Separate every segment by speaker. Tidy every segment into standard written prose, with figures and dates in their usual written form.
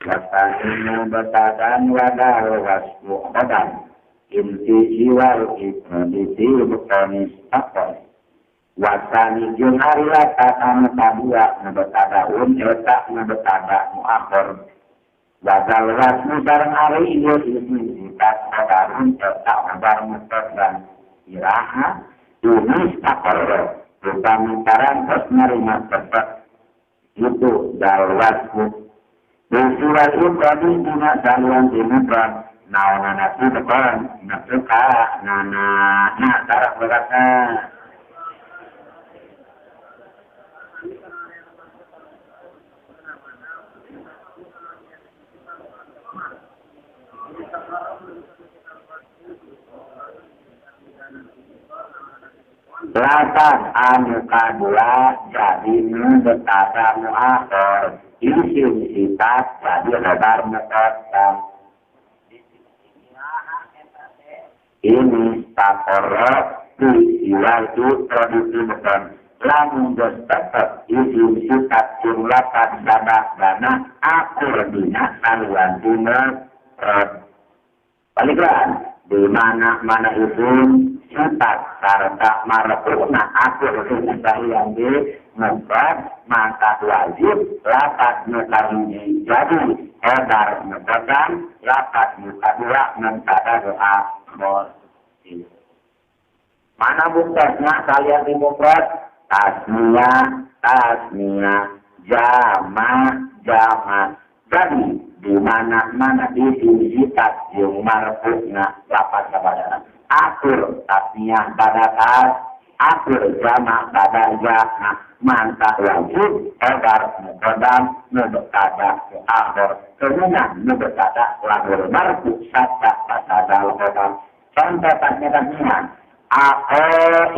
Speaker 1: Wasanu batadan wadal wasmu badan inti siwal ibniti bukanis takon wasani jeung arila tatanu tabua nabetadaun eta nabetada muakhir wadal wasmu bareng ari ieu tas tadarun eta bareng dan iraha tunis takon rupamintaran tos narima tepat itu dal wasmu Surat itu tadi juga daluan dimudah. Naon nasi depan, nasuka, nah tarak berkata. Latar anu kadua jadi betada muakhir. Isi sifat jadi lebar mekota. Ini takoro istilah itu produksi bukan lamun tetap isi sifat jumlah dana akur dina kaluan dina baliklah di mana itu sifat serta marapuna akur dina yang di membuat maka wajib lapat mukari jadi edar memegang lapat mukadua mentada doa boleh. Mana buktinya kalian dimufrad tasnia jama jadi di mana isi sifat yang marfu'na lapat kepada akur tasnia pada akur jama pada jama mantap wajib edar mukadam mubtada akhir kemudian mubtada lahir marfu sata pada al-qadam contoh tanya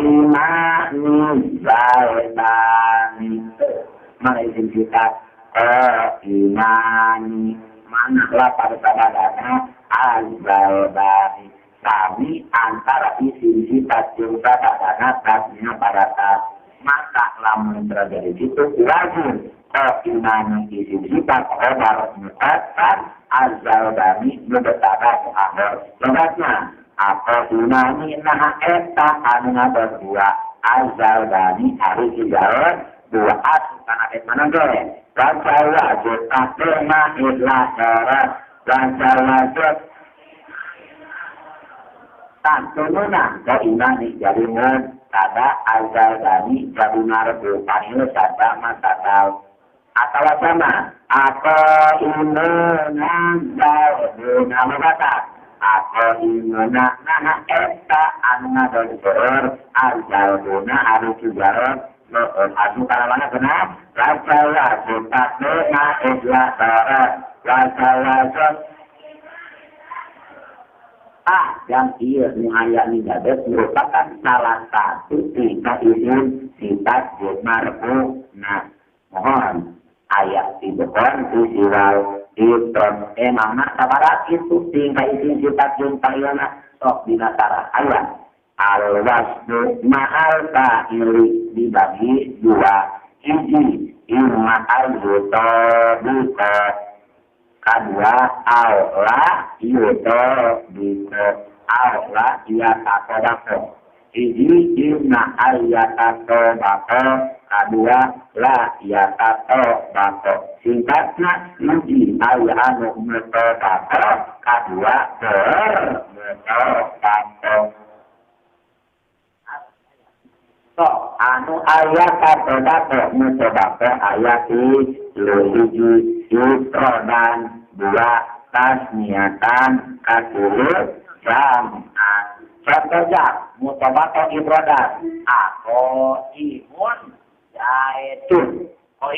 Speaker 1: imani zaidani mana izin kita imani mana lah pada dana al-zaidani kami antara isi sifat juga dana tasnya pada tas maka lamun terjadi itu wajib imani isi sifat obar mutatan al-zaidani mubtada akhir sebabnya apa imani nah eta anu berdua al-zaidani hari ijarat dua karena mana ge baca wajib tema ilah syarat baca wajib tantununa ke imani jadi tada al-zaidani jadi marfu panil sada masadal atau sama apa imana mabata apa imana nah eta anna dolor al-zaiduna harus juga adu kalawana kena baca wajib tema ilah syarat baca wajib yang ia menghayati dadat merupakan salah satu tingkat izin sifat marfu. Nah, mohon ayat dibukon visual itu emangna sabarat itu tingkat izin sifat jumpayana sok dinasara ayat al-wasdu ma'al ta'ili dibagi dua hiji imma al-yutabika kedua Allah yuto bisa Allah ia takodako ini imna ayat takodako kedua la ia takodako singkatnya ini ayat anu metodako kedua metodako so anu ayat takodako metodako ayat hiji yutrodan dua tasniatan kasulu jam'an contohnya mutabato ibrodan ako imun jaitun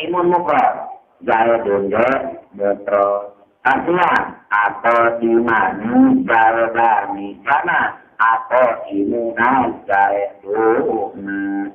Speaker 1: imun mufrad jaitun metro artinya ako imani jaitani karena ako imunai jaitun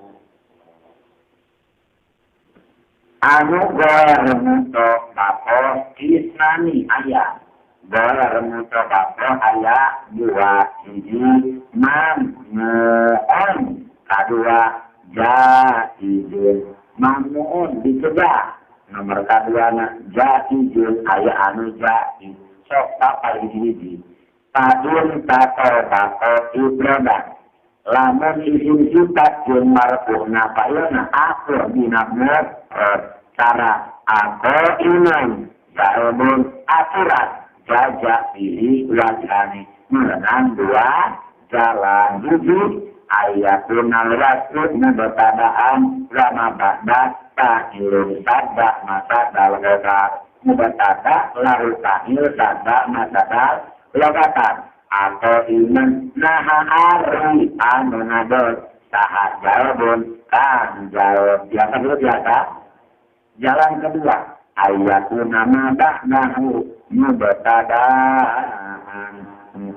Speaker 1: anu goyar muto bapo isnani ayat goyar muto bapo ayat dua hiji mamnu'un kedua jaidun mamnu'un dicegah nomor kaduana jatijun aya anu jati sok apa hiji padun tato tato ibrodak lamun isim sifat jeung marfu'na fa'ilna akhir dina cara aku iman saebun aturan jajak pilih wajani menang dua jalan hiji ayatun al-rasul mubatadaan lama ba'da ta'ilun sadda masa dal-ghatar mubatada laru ta'il sadda masa dal-ghatar atau iman naha ari anu ngadol saha jawabun kan jawab biasa jalan kedua ayatun nama ba'dahu mubatadaan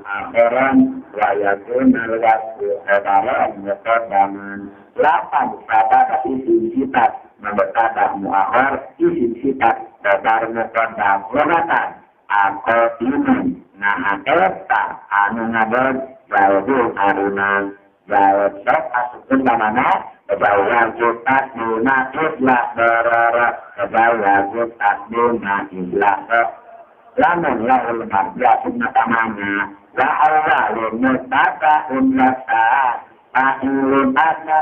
Speaker 1: akhiran wayatun al-rasul khabaran mutadaman lapan pada isim sifat mubatada muakhir isim sifat khabar mutadam logatan atau iman nah eta anu ngadol jawab aruna jawab sok asupun mana jawab jutat nuna islah berara jawab jutat nuna islah lamun lahul marja sunna tamanya la awalun mutaka unnasa ta'ilun adna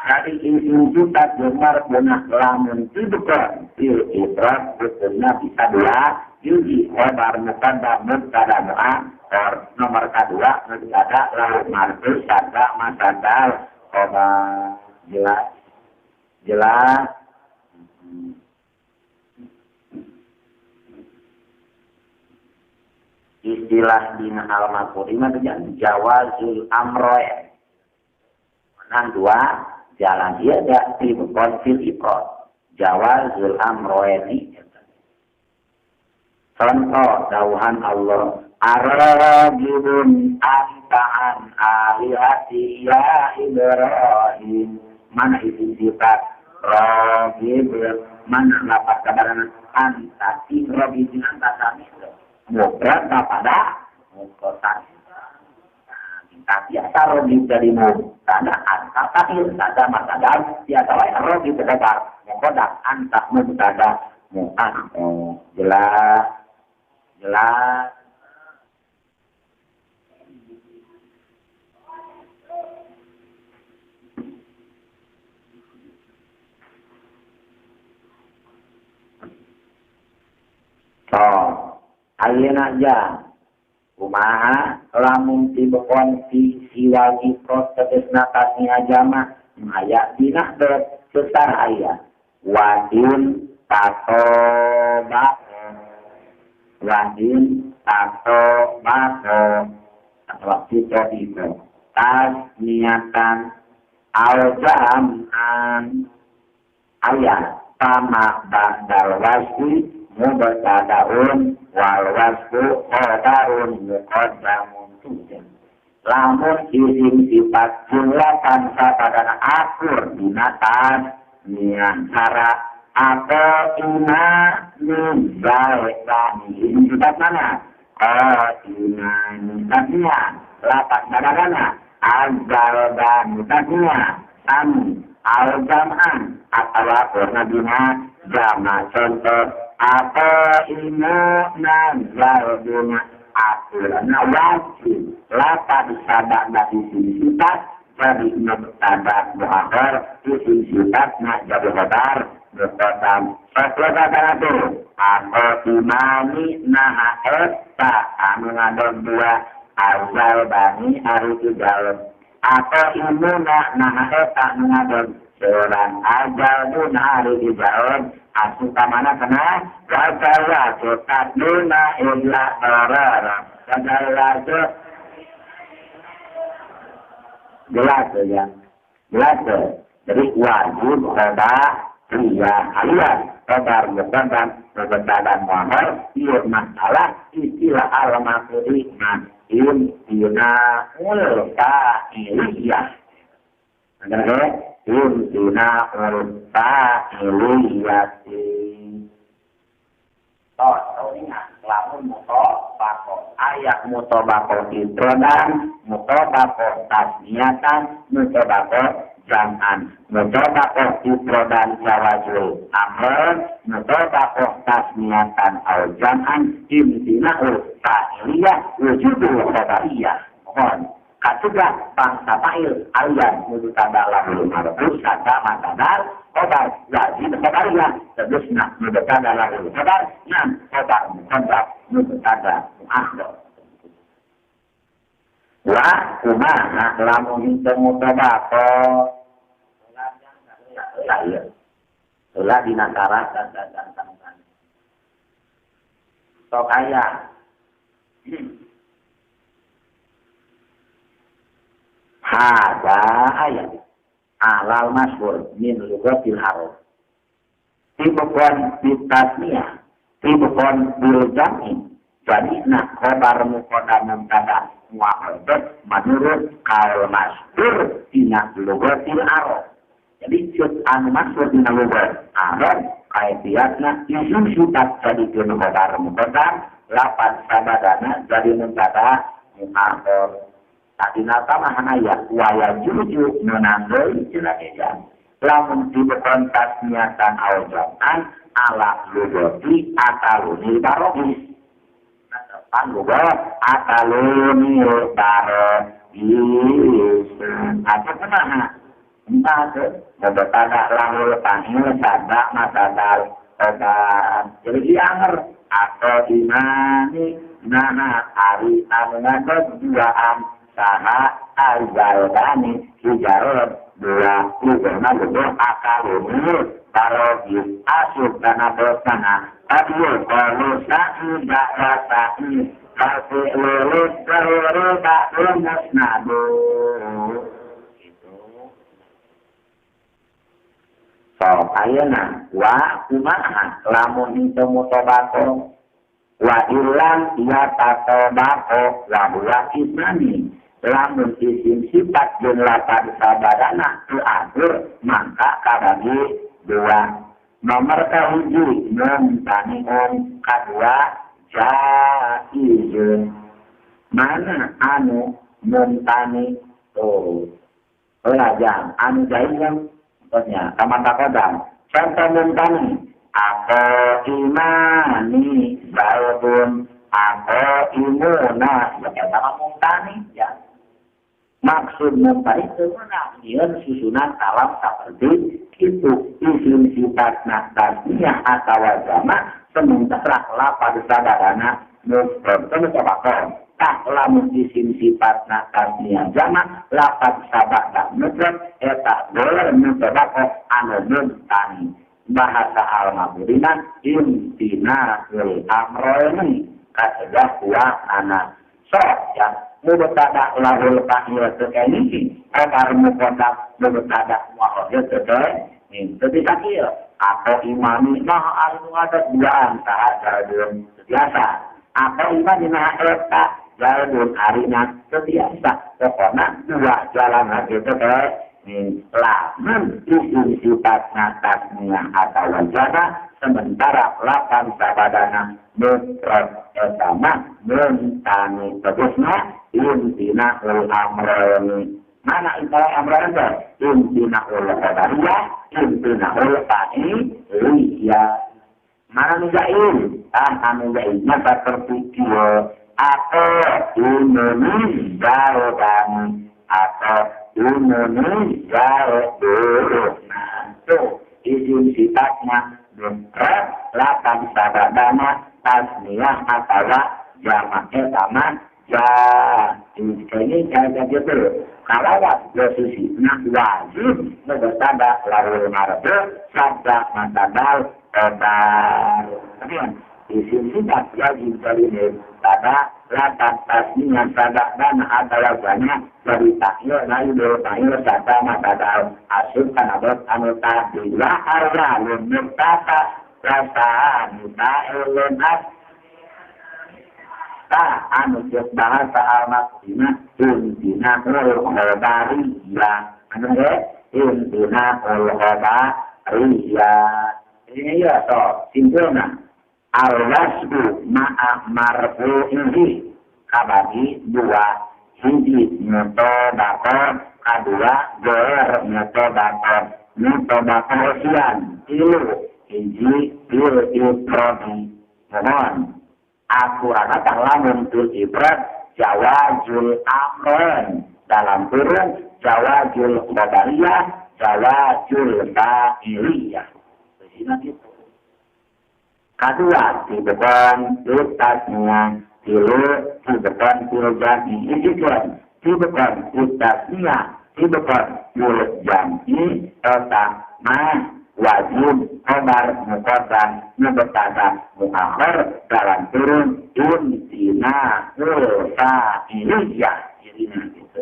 Speaker 1: jadi isim jutat jemar punah lamun tidukkan il idrak hukumnya bisa dua yuji khabar muqaddam mubtada mu'akhir nomor kedua ada lalu marfu sadda masadal khabar jelas istilah dina al-maqurima jawazul amroe menang dua jalan dia ada di konfil ikot jawazul amroe contoh dauhan Allah aragibun anta'an alihati ya Ibrahim mana isi sifat ragibun mana lapat kabaran antati ragibun antasami mukrat pada mukotan tapi asal ragib dari muktada antati ada masadam tiada lain ragib terdapat mukodak antak muktada mu'ah jelas so ayeuna aja kumaha lamun tibokon si siwagi protesna kasih ajama aya dina besar aya wadin tato Wadin atau bato waktu itu tas niatan al-jam'an ayat sama ba'dal wasfi mubtada'un wal wasfu khabarun muqaddamun tujan lamun isim sifat jumlatan sapadana akur binatan nian cara atau ina nizalekani ini sifat mana? Ina nizatnya lapak badagana azal dan nizatnya al-jam'an atau laporna bina jama contoh atau ina nazal bina aturana wajib lapak sadak dari sifat jadi mubtada muakhir isim sifat nak jadi khabar berkata setelah itu atau imani naha eta anu ngadon dua azal bani hari tiga atau imuna naha eta anu ngadon seorang azal duna hari tiga asuh kamana kena wajala cetat duna illa barara wajala jelas ya jelas jadi wajib khabar iya, alias kabar muqaddam mubtada'an muakhir ieu masalah istilah al-maqsudi dina ulta iliyah. Ada dina ulta iliyah. Ingat lamun mutobako ayat mutobako hidrodan mutobako tasniatan mutobako jangan mencoba putra dan jawajul amr mencoba tasniatan au jangan imtina'ul fa'iliyah wujudul khabariyah mohon katuga bangsa fa'il alian wujud tanda lahul marfus kata matadal khabar lazim khabariyah terusna wujud tanda lahul khabar nan khabar muqaddam wujud tanda mu'akhir wa kumaha lamun temu tabako lah di negara dan so kaya ada ayat alal masyhur min lugatil arab tibukon bitasniah tibukon bil jam'i jadi nak khabar muqaddam tada mu'akhir menurut al masyhur dina lugatil arab jadi juz anu maksud dina lugat arab kaifiatna isim sifat jadi kun khabar muqaddam lapan sabadana jadi mentada mu'akhir tadina tamahana ya waya juju menandoi jenaka lamun dibekon tasniatan au jam'an ala lugati ataluni barobis lugat ataluni barobis apa kenapa entah tu beberapa lahul panggil sadak masadal obat jadi dianger atau imani nah hari amengan duaan saha al-Zaldani hijarot dua lugana lugu akaluni barobis asuk dana bersana Aduh, kalau tidak rasai, kasih lulus terlalu tak lemes nado. Itu. So, ayana, wa kumaha, lamun itu mutobako, wa ilang iya tatobako, wa ismani, lamun isim sifat jumlah sabadana, diatur, maka kabagi dua. Nomor kehuji mentaniun kedua jaizun mana anu mentani pelajar anu jaizun maksudnya sama takodam contoh mentani apa imani baubun apa imuna ya sama mentani ya maksud mentani itu mana dia susunan alam seperti itu isim sifat tasniah atau jama sementara lapad sadarana mufrad tabaqan tak lamun isim sifat tasniah jama lapad sabada mufrad eta boleh mutabaqah anu mutani bahasa al-mabudina intina wal amroni kasedah wa ana so yang mubtada lahul fa'il sekali kabar muqaddam mubtada mu'akhir sekali ketika dia atau imani nah anu ada duaan sahaja belum biasa atau imani nah eta jalur harinya biasa pokoknya dua jalan aja teh lamun isim sifat tasniah atau wajana sementara lapan sabadana mufrad sama mentani terusna intina ul amrani mana intara amrani intina ul qadariyah intina ul fa'iliyah mana nujain nujain masa terpikir atau Indonesia atau Indonesia nah itu isim sifatnya mufrad lapan sabadana tasniah atau jamaknya sama ini cara gitu kalau posisi nak wajib bertanda lalu marbe sabda matadal obar kemudian isim sifat wajib kalimat pada lapan tasniah sabda dan adalah banyak dari takhir lalu bertakhir sabda matadal asal kanabot anu tadi la arla mutata rasa muta'ilun anu jauh bahasa al-maksudina intina ul-khobariyah anu intina ul-khobariyah ini ya so simpulna al-wasbu ma'a marfu'ihi kabagi dua hiji mutobako Kedua, ger metodakon. Metodakon usian. Tilu. Hiji, ifrodi. Mohon. Akurana lamun tul ifrad. Jawazul amron. Dalam kurung. Jawazul qadariyah. Jawazul fa'iliyah. Bersina gitu. Kedua, di depan tasnya. Tilu, di depan jadi. Ini kan. Di depan tasnya. Di depan jadi. Otak. Wajib. Khobar. Muqaddam. Mubtada. Muakhir. Dalam turun. Intina. Fa'iliyah. Jadi gitu.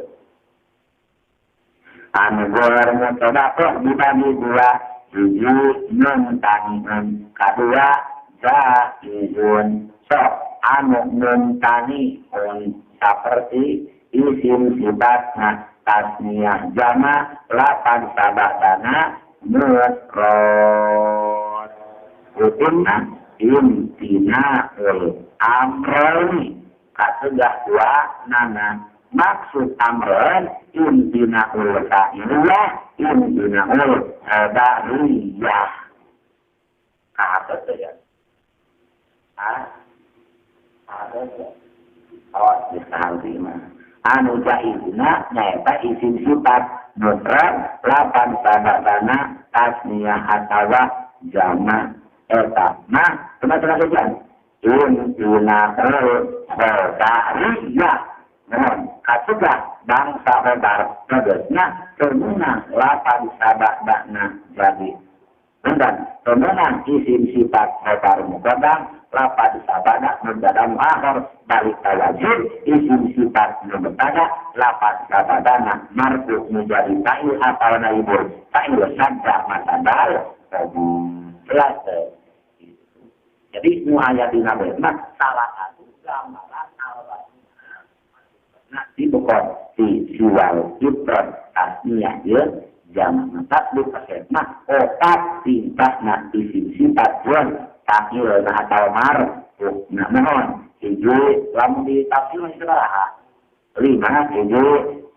Speaker 1: Anu gor mutodakon dibagi dua. Hiji nuntanihun. Kedua. Jaizun. Sok anu nuntani seperti isim sifat tasniyah jama lapan sabadana mufrad utunna intina amroni kasudah dua nana maksud amron intina ta'iliyah intina hadariyah apa itu ya? Ada diterima. Anu jaizna nyaeta isim sifat mufrad lapan sabadana tasniyah atawa jama eta. Nah, teman-teman sekalian, intina qadariyah. Nah, kasudah bangsa Qadar tegasna temenang lapan sabadana jadi. Dan temenang isim sifat Qadar muqaddam lapan sabada mubtada muakhir balik wajib isim sifat mubtada lapan sabadana marfu menjadi fa'il atau naibul fa'il sadda matadal jelas. Jadi ayat dina benar salah satu gambaran al-basmah. Nah, di bukan di siwal ifrad tasniyah ya jangan tak dipersetna otak tingkat nanti sifat pun takil atau mar nah mohon hiji lamun di tafsir istirahat 5 hiji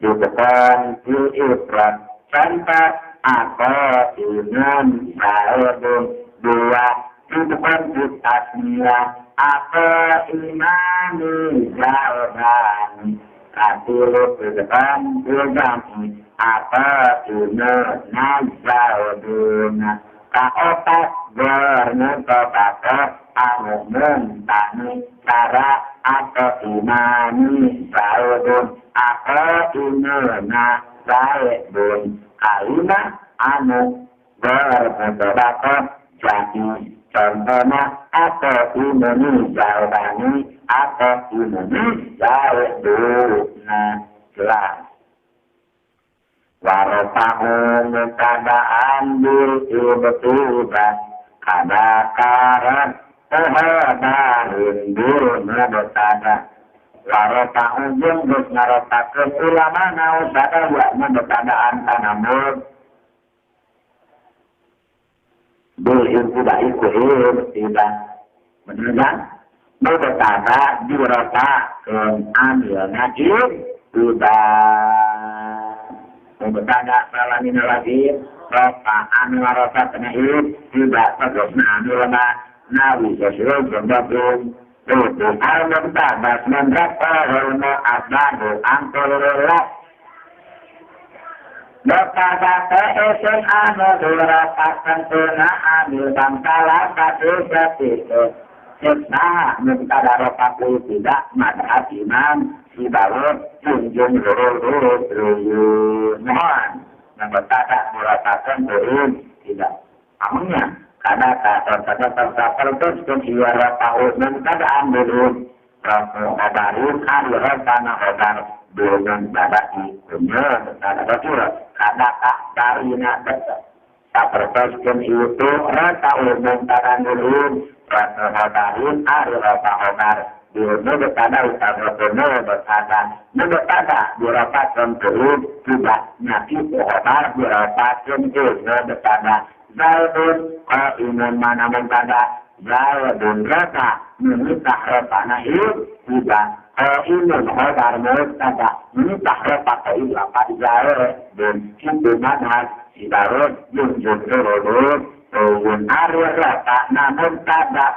Speaker 1: di depan fil ifrad contoh atau dengan saudun 2 di depan fil tasniyah atau imani jauhan katilu di depan fil jami apa dunia nazauduna kaotak bernetokata anumun tani cara atau imani saudun apa dunia nazaudun kalima anu bernetokata jadi contohnya atau imani jaudani atau imani jauduna jelas. Warotahu mutadaan bil ibtudah kadakaran tehadarin bil mubtada warotahu jenggus ngarotakeun ulama nausada wa mubtadaan tanamud bil ibtudah ibtudah bener kan? Mubtada dirotakeun amilna ibtudah mubtada salamina lagi rafa'an wa rafa'na tidak tegosna amilna nawi sesuai jambabun itu al-mubtada mendrapa hulma asnadu angkulullah mubtada te'esun anu duratakan tuna amil bangkala katu jatiku Nah, mubtada rafa'u tidak madhab imam si bawah junjung lurus mohon mubtada muratakan turun tidak amanya karena kata terus pun iya rafa'u mubtada amrun rafa'u qadarun al-rafa'na qadar dengan badai punya mubtada rasul karena tarina tetap seperti itu rafa'u mubtada turun Rasulullah Rasulullah Dulu berkata utama benar berkata berkata dirapakan turun tidak nyaki pohar dirapakan turun berkata Zaidun kalau iman mana berkata Zaidun rata meminta repana hidup tidak ini hodar ada minta pakai apa jare dan itu mana si darut junjung terus un area rata namun tidak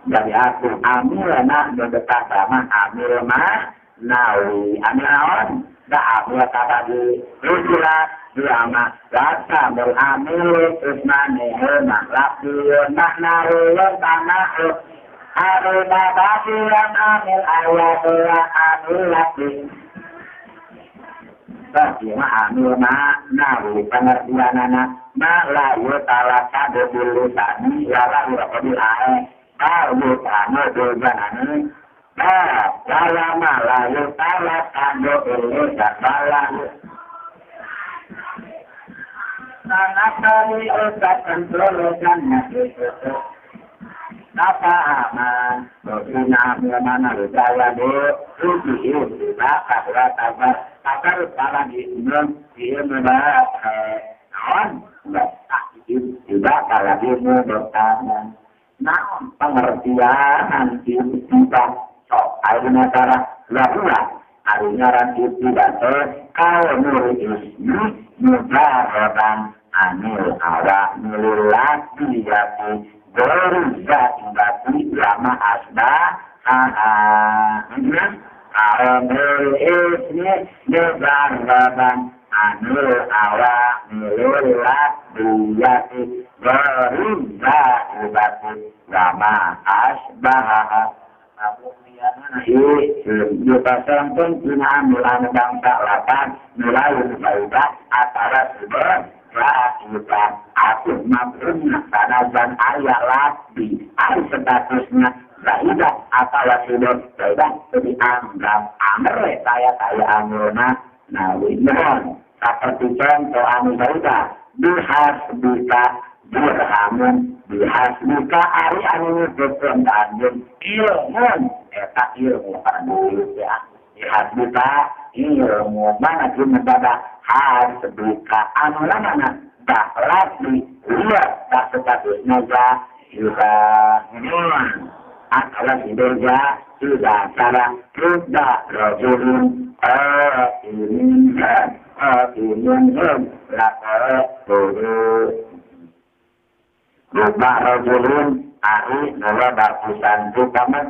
Speaker 1: dari aku amil nak mendekat sama amil mah nawi amil naon dah amil kata di rujulat dia mah rasa beramil usmane nak lapion nak naruyon tanah aruna bagian amil ayat amil lapi bagi mah amil mah nawi pengertian anak mah layu talaka dulu tani lalu apa dilae kalau kamu berjalan, lama lalu talat kamu ini tak lalu. Karena kami otak kontrolkan itu. Napa aman? Bagaimana mana berjaya itu bakal bakal salah di dia membahas tidak kalau dia bertahan. Nah, pengertian kita air negara lakukan arinyaran tidak kalau murid ini mudahan anil awak nulilat diyati berusaha indati lama asda kalau murid ini mudahan anil awak nulilat diyati berusaha indati lama asbah di pasang pun pina mulai bangsa lapan mulai berubah antara sebuah kita aku mampunya karena dan ayat lagi ayat statusnya tidak atau sudah tidak dianggap amre saya amrona nah ini seperti contoh anu saudara bihas bisa dirhamun bihas muka ari anu beton anjing ilmun eta ilmu anu ya bihas muka ilmu mana cuma pada has buka anu mana dah lagi lihat tak statusnya juga akala sudah sudah cara sudah rojulun ini Lupa rojulun ari nala bakusan juga mah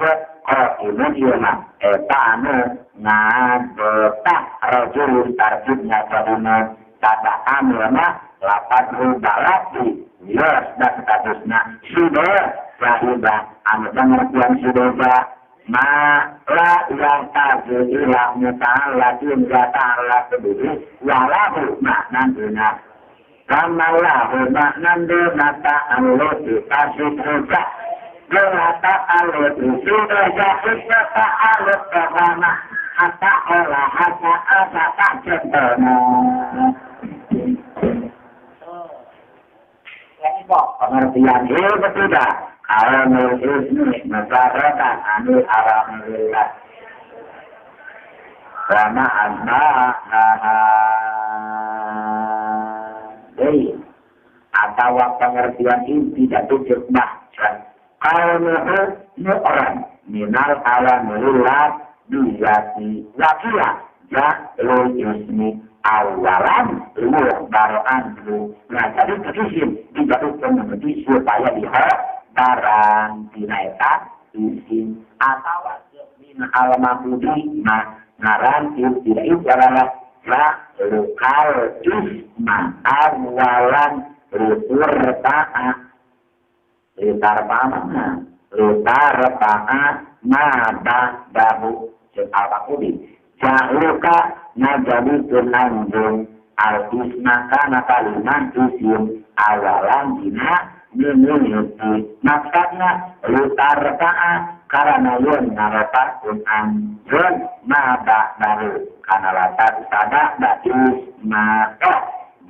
Speaker 1: ini dia mah eta anu ngadota rojulun tarjibnya sabuna kata anu mah lapan rubah lagi yes dan statusnya sudah sahibah anu pengertian sudah ma la yang tajud ilah muta'ala jumlah ta'ala sendiri walahu maknan dunia kamalahu maknan dunia ta'ala dikasih juga dunia ta'ala sudah jatuh ta'ala kemana hatta olah hatta asa tak jentana pengertian itu tidak kalau menurut ini masyarakat anu alhamdulillah karena anak atau pengertian ini tidak tujuh bahkan kalau menurut orang minal alhamdulillah diyati lakilah ya lojusni awalan lu baroan lu nah jadi kekisim dijatuhkan menjadi supaya lihat barang dinaikkan isim atau min al-mabudi ngaran tidak itu adalah lokal isma awalan lutar nada dahu al-mabudi jahluka najadi tunanjung al-isma kana kaliman isim awalan dina menuruti maksudnya lutar ta'a karena yun ngarotak unang yun mada baru karena latar sada batis maka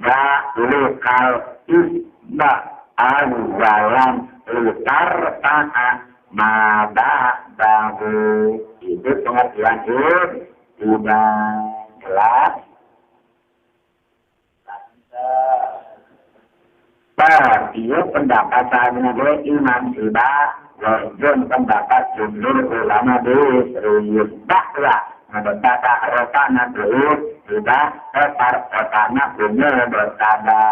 Speaker 1: ja lokal isba awalan lutar ta'a mada baru itu pengertian sudah jelas. iya pendapat saya Imam Syibah wajun pendapat jumhur ulama serius bahwa berkata rotana dulu sudah rotana punya berkata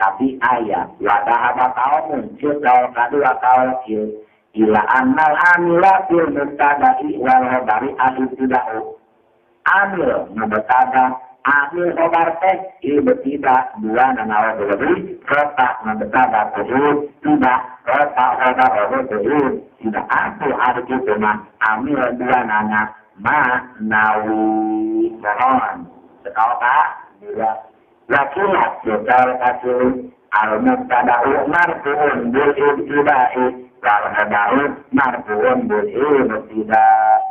Speaker 1: tapi ayat wadah apa kau muncul kau kedua kau ila annal amila fil mubtada'i wal khabari al-ibtida'u amil mubtada amil khabar teh tidak dua nanawa berlebih kota mubtada tersebut tidak kota khabar tersebut tidak aku ada itu mah amil dua nana nawi mohon sekauta dua lakilah sekal kasih al-mubtada'u marfu'un bil ibtida'i wal khabaru marfu'un bil ibtida'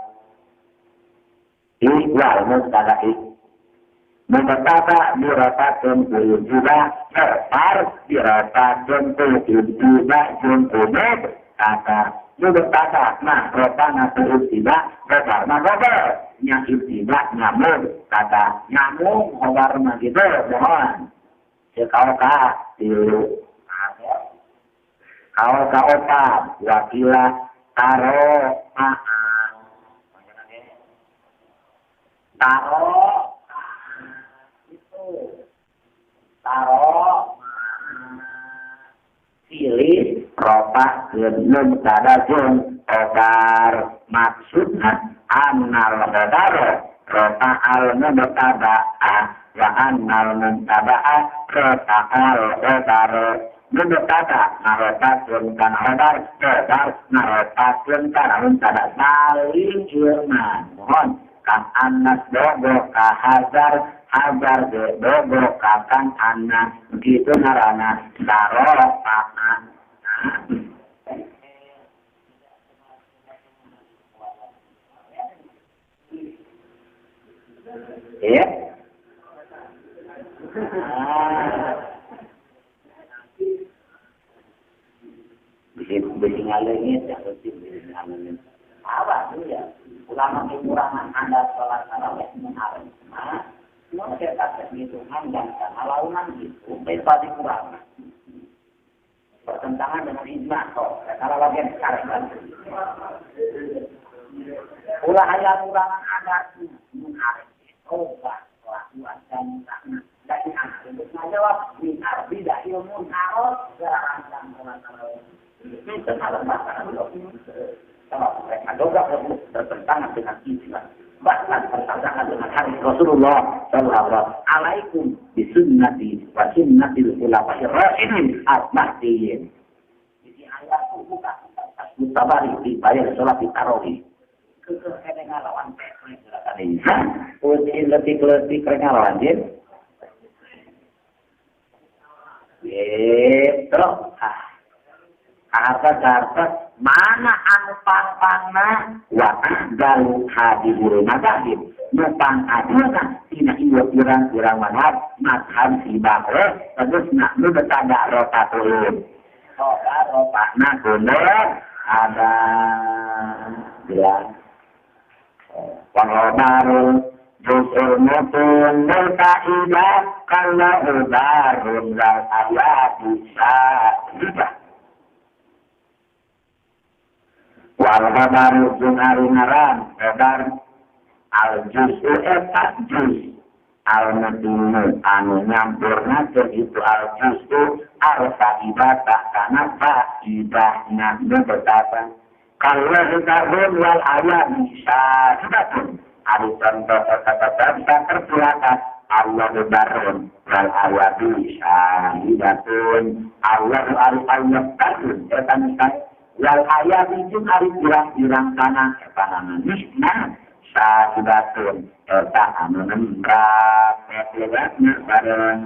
Speaker 1: wal mubtada'i mubtada diratakan bil ibtida' khabar diratakan bil ibtida' jumlah kata mubtada nah rotana bil ibtida' khabar khabar yang ibtida' nyamuk kata nyamuk khabar gitu mohon sekau ka tilu kau opat wakila taro itu taro pilih ropa genum tadajun otar maksudnya annal hodaro ropa al-mubtada wa annal mubtada ropa al-hodaro mubtada narotatun kana hodar hodar narotatun kana mubtada saling irman mohon kan anas dogo ka hajar de dogo ka kan anas begitu narana daro pakan ya besi ngalengit ya besi ngalengit apa tuh ya ulama kekurangan anda sholat tarawih mengarang semua saya kata gitu jangan launan gitu bebas dikurangan bertentangan dengan ijma kok kalau bagian sekarang kan ulah ayat kurangan adat mengarang obat kelakuan dan dari anak untuk menjawab tidak ilmu harus gerakan sholat tarawih itu kalau masalah belum kalau mereka juga bertentangan dengan Islam bahkan bertentangan dengan hadis Rasulullah sallallahu alaikum bisunnati wa sunnatil khulafa'ir rasyidin al-mahdiyyin jadi ayat itu bukan mutabari di bayar salat tarawih kekengan lawan gerakan ini letih lawan dia itu harta mana anu pang-pangna wa ahdalu hadihul mazahib nupang aduna tina iya pirang-pirang madhab si bakre terus nak nu betanda rotatulun rotana bener ada bilang pengobaro Jusul mutun berkaidah kalau udarun dan ayat bisa tidak wal khabaru junari ngaran khabar al juz'u eta juz al mutunu anu nyampurna itu al juz'u al faidata kana faidahna betapa kalau udarun wal ayat bisa tidak ada contoh kata-kata bisa tersilakan Allah udarun wal ayat bisa hidatun Allah al-ayat kadun wal ayat itu hari bilang tanah kepanangan nisna sahibatun eta anu nembrak pepegatna bareng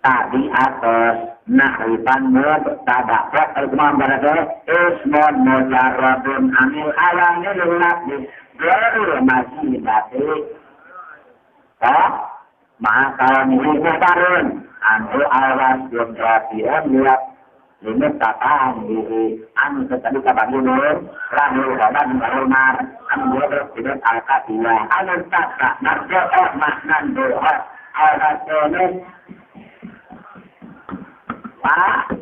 Speaker 1: tadi atas nahrifan mubtada al-imam barada ismun mujarradun anil alamil lafzi ghairul masjidati maka nilai anu awas yang perhatian lihat limit tatang diri anu tadi kabangun lahir dan barumar anu dia tidak al-qadiyah anu tata narjo maknan doa al-qadiyah pak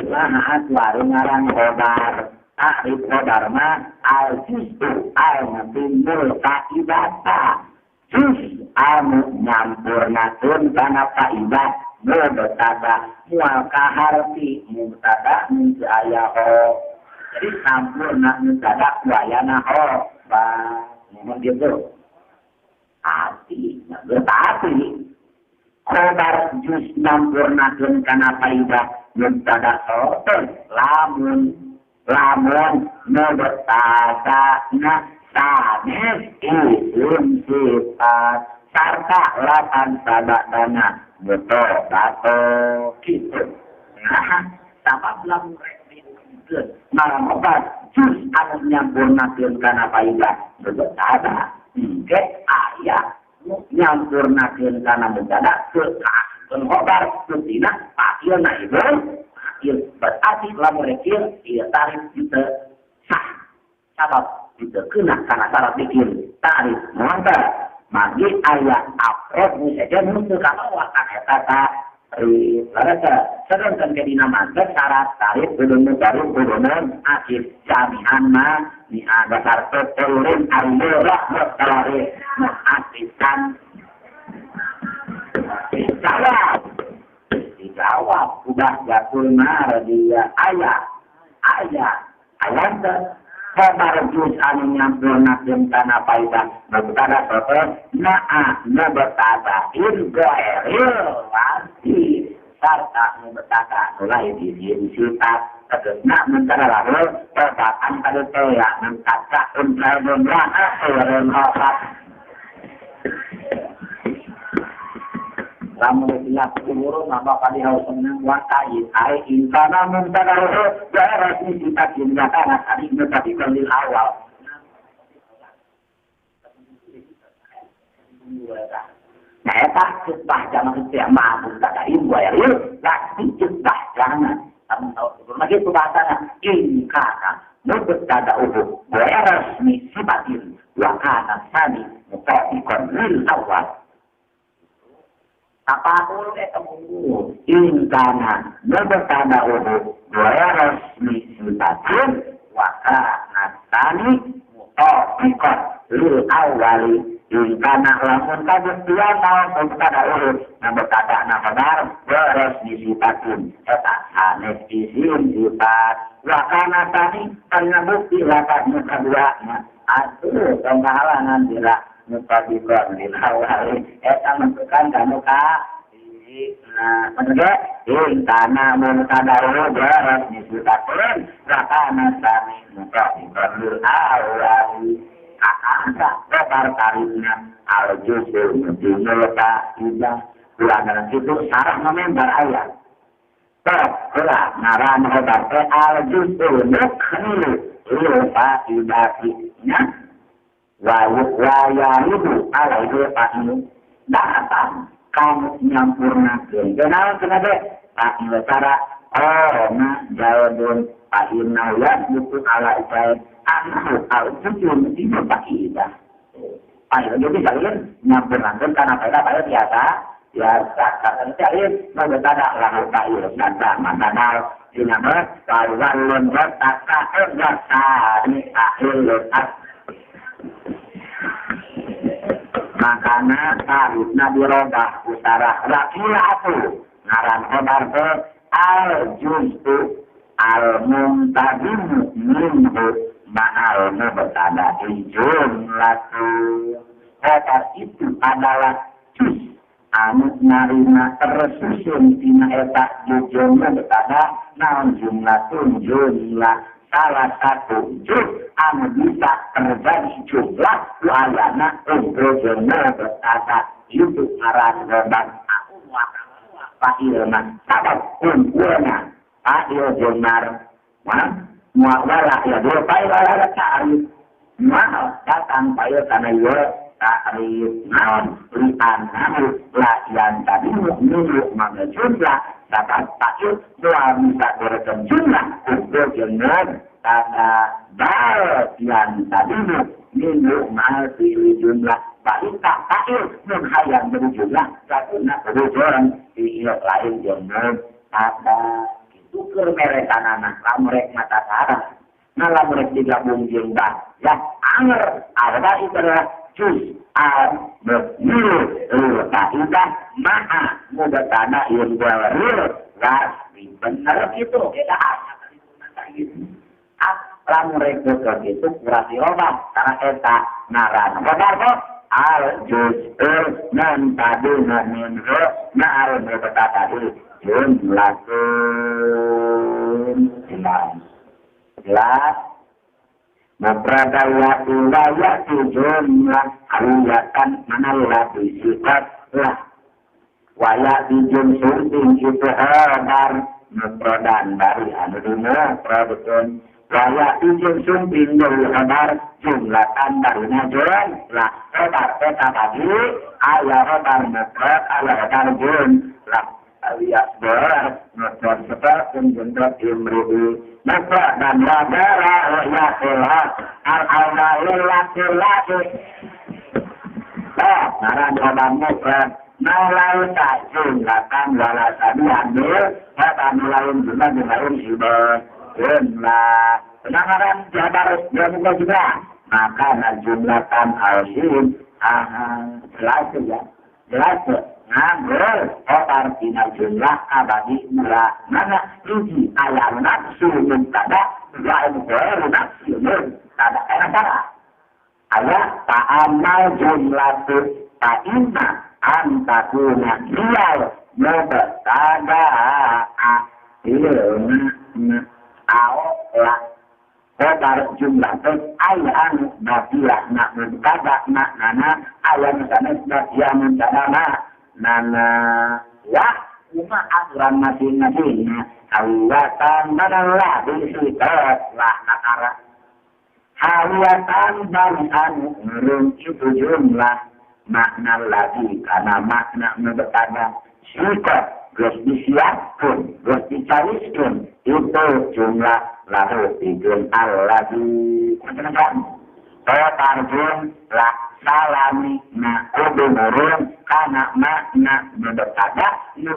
Speaker 1: ulanat warung ngarang kodar ta'rif kodar ma al-jistu al-nabimul ka'ibata jus anu nyampurnakeun kana kaidah mubtada mual kaharti mubtada mun aya ho jadi sampurna mubtada wayana ho ba mun gitu hati berarti khobar jus nyampurnakeun kana kaidah mubtada ho lamun mubtada na sanes isim sifat sarta lapan sabadana betul tato gitu nah sabab lamun rekrut malam obat jus anu nyampurnakeun kana paidah betul ada ke ayat nyampurnakeun kana mubtada ke khobar kutina pakieuna ieu berarti lamun rekrut ieu tarif kita sah sabab itu kena karena syarat bikin tarif maka magi ayat aprot misalnya untuk kalau akan kata larasa sedangkan ke dinamanya syarat tarif belum belum akhir jaminan mah di ada syarat turun alurah tarif mengakibatkan dijawab sudah jakul mar dia ayat khobar juz anu nyampurnakeun kana paidah mubtada soto na'a mubtada irghairil wasi sarta mubtada mulai disim sifat tegesna mubtada lalu perkataan kada teh nangkaca untraun laha eureun opat lamun dilak umur napa kali harus senang wakai ai insana mubtada daerah sifat jumlahana tadi tadi dalil awal nah eta cebah jangan setiap mampu tak ibu ya tapi cebah jangan kamu tahu lagi itu bahasanya inkana mubtada daerah sifat wakana tadi mutafiqan lil awal apapun ketemu intana mubtada dua resmi sifatun waka natani mutafiqan lil awali intana lamun kabestian tahu mubtada mubtada benar dua resmi sifatun eta sanes isim sifat waka natani karena bukti waka kedua atuh penghalangan tidak mutafiqan lil awali eta menentukan kamu nah menurut intana mubtada darat disebutkan rakana sami mutafiqan lil awali asa kabar tarifna al juzul dimulka ida ulangan itu sarah member ayat kala ngaran khobar al juzul nukhni lil faidatinya wa yaribu alaihi fa'inu datang kamu nyampurnakeun kenal kenapa tak cara na jawabun fa'inna ya buku ala isai anu al-jujun itu fa'idah ayo jadi kalian nyampurnakeun karena pada biasa kata kalian mengetadak lahu ta'ir kata mantanal dinamai walun bertaka ni akhir letak makana tarif nabi rodah utara rakilatu ngaran khobar ke al-juz'u al-muntabimu minhu ma'al mubtada jumlatu khobar itu adalah juz anu narima tersusun tina eta jujur mubtada naon jumlatun jumlah salah satu juz anu bisa terjadi jumlah wayana untuk jumlah berkata itu aran roban aku pakilna sabab unggulna pakil jumlar muawala ya dua pail ala ta'arif mahal datang pail karena ya takrif naon lian nahu layan tadi menurut mana jumlah dapat takut dua bisa berken jumlah untuk jengan tanda bal yang tadi menurut mana pilih jumlah baik tak takut menghayang berjumlah satu nak berjuang di lain jengan tanda itu mereka anak lamrek mata sarah nalar mereka digabung jumlah ya anger ada itu adalah juz al-mil kaidah maha mudah tanah yang beril gas benar itu kita gitu lamun mereka itu berarti obat karena eta ngaran benar kok al juz nan tadi min na al berkata tadi jumlah jelas mempradayati layati jumlah aliyatan manalati sifatlah wayati jumsunting itu habar memprodan dari anu dina produsen wayati jumsunting dari habar jumlatan dari najuran lah habar peta tadi ayah habar meprod ayah habar jumlah alias ber meprod seperti jumlah imribi maka dan wabara ya Allah al-awalil laki-laki naran obamu nalain tak jumlahkan walasan diambil kata nalain juga nalain ibadah jumlah penanganan jabar juga juga maka jumlahkan al-sim jelas ya jelas ngambil otar tina jumlah abadi mula mana rugi ayam nafsu mentada lain baru nafsu mentada enak ayat ta'amal jumlah tu ta'inna antakuna liyal mubtada ilna awla otar jumlah tu ayam batia nak mentada nak nana ayam sanes batia mentada nana ya cuma aturan masing-masingnya hawatan manallah disitat lah nakara hawatan barisan nurung itu jumlah makna lagi karena makna membetana sikat terus disiapkan terus dicariskan itu jumlah lalu tidur al-lagi macam-macam saya tarjun lah salami na kudu nurun kana makna membetana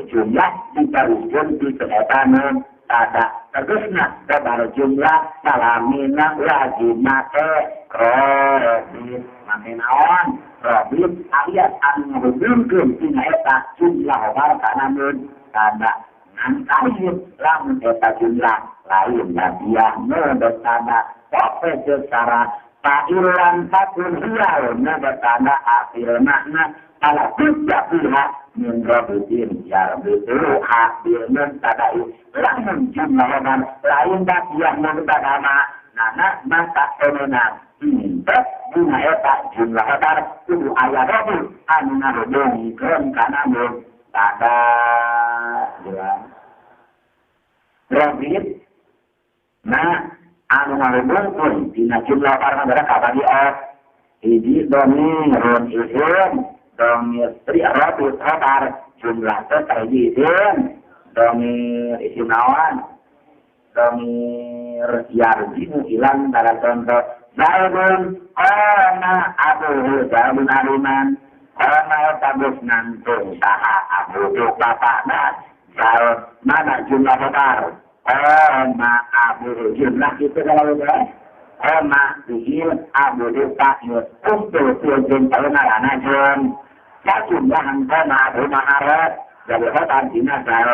Speaker 1: jumlah dicariskan di keetanan tada terusnya kepada jumlah salamina lagi make kredit make naon kredit ayat anu ngehubungkeun tina eta jumlah warta namun tada ngan kayu lamun eta jumlah lain dia membetana pope secara ta'ilan takun hial membetana akhir makna ala tidak pihak mengabutin ya betul hadir mentadai lamun jumlah orang lain dah yang mentadama nana maka temenan minta bunga eta jumlah orang kudu ayah rabu anu ngarudungi keren kanamun tada jelas rabit nah anu ngarudung pun dina jumlah orang mereka kabadi hiji domi ron isim domir tri rabit khabar jumlah terjidin domir isinawan domir yarjimu ilang dari contoh zaidun ana abu zaidun aliman ana tabus nantung saha abu tu bapakna zaid mana jumlah khabar ana abu jumlah itu kalau ana dihil abu tu takut untuk tujuan pengenalan jum jumlah koma rumah harap dari hotan dinasal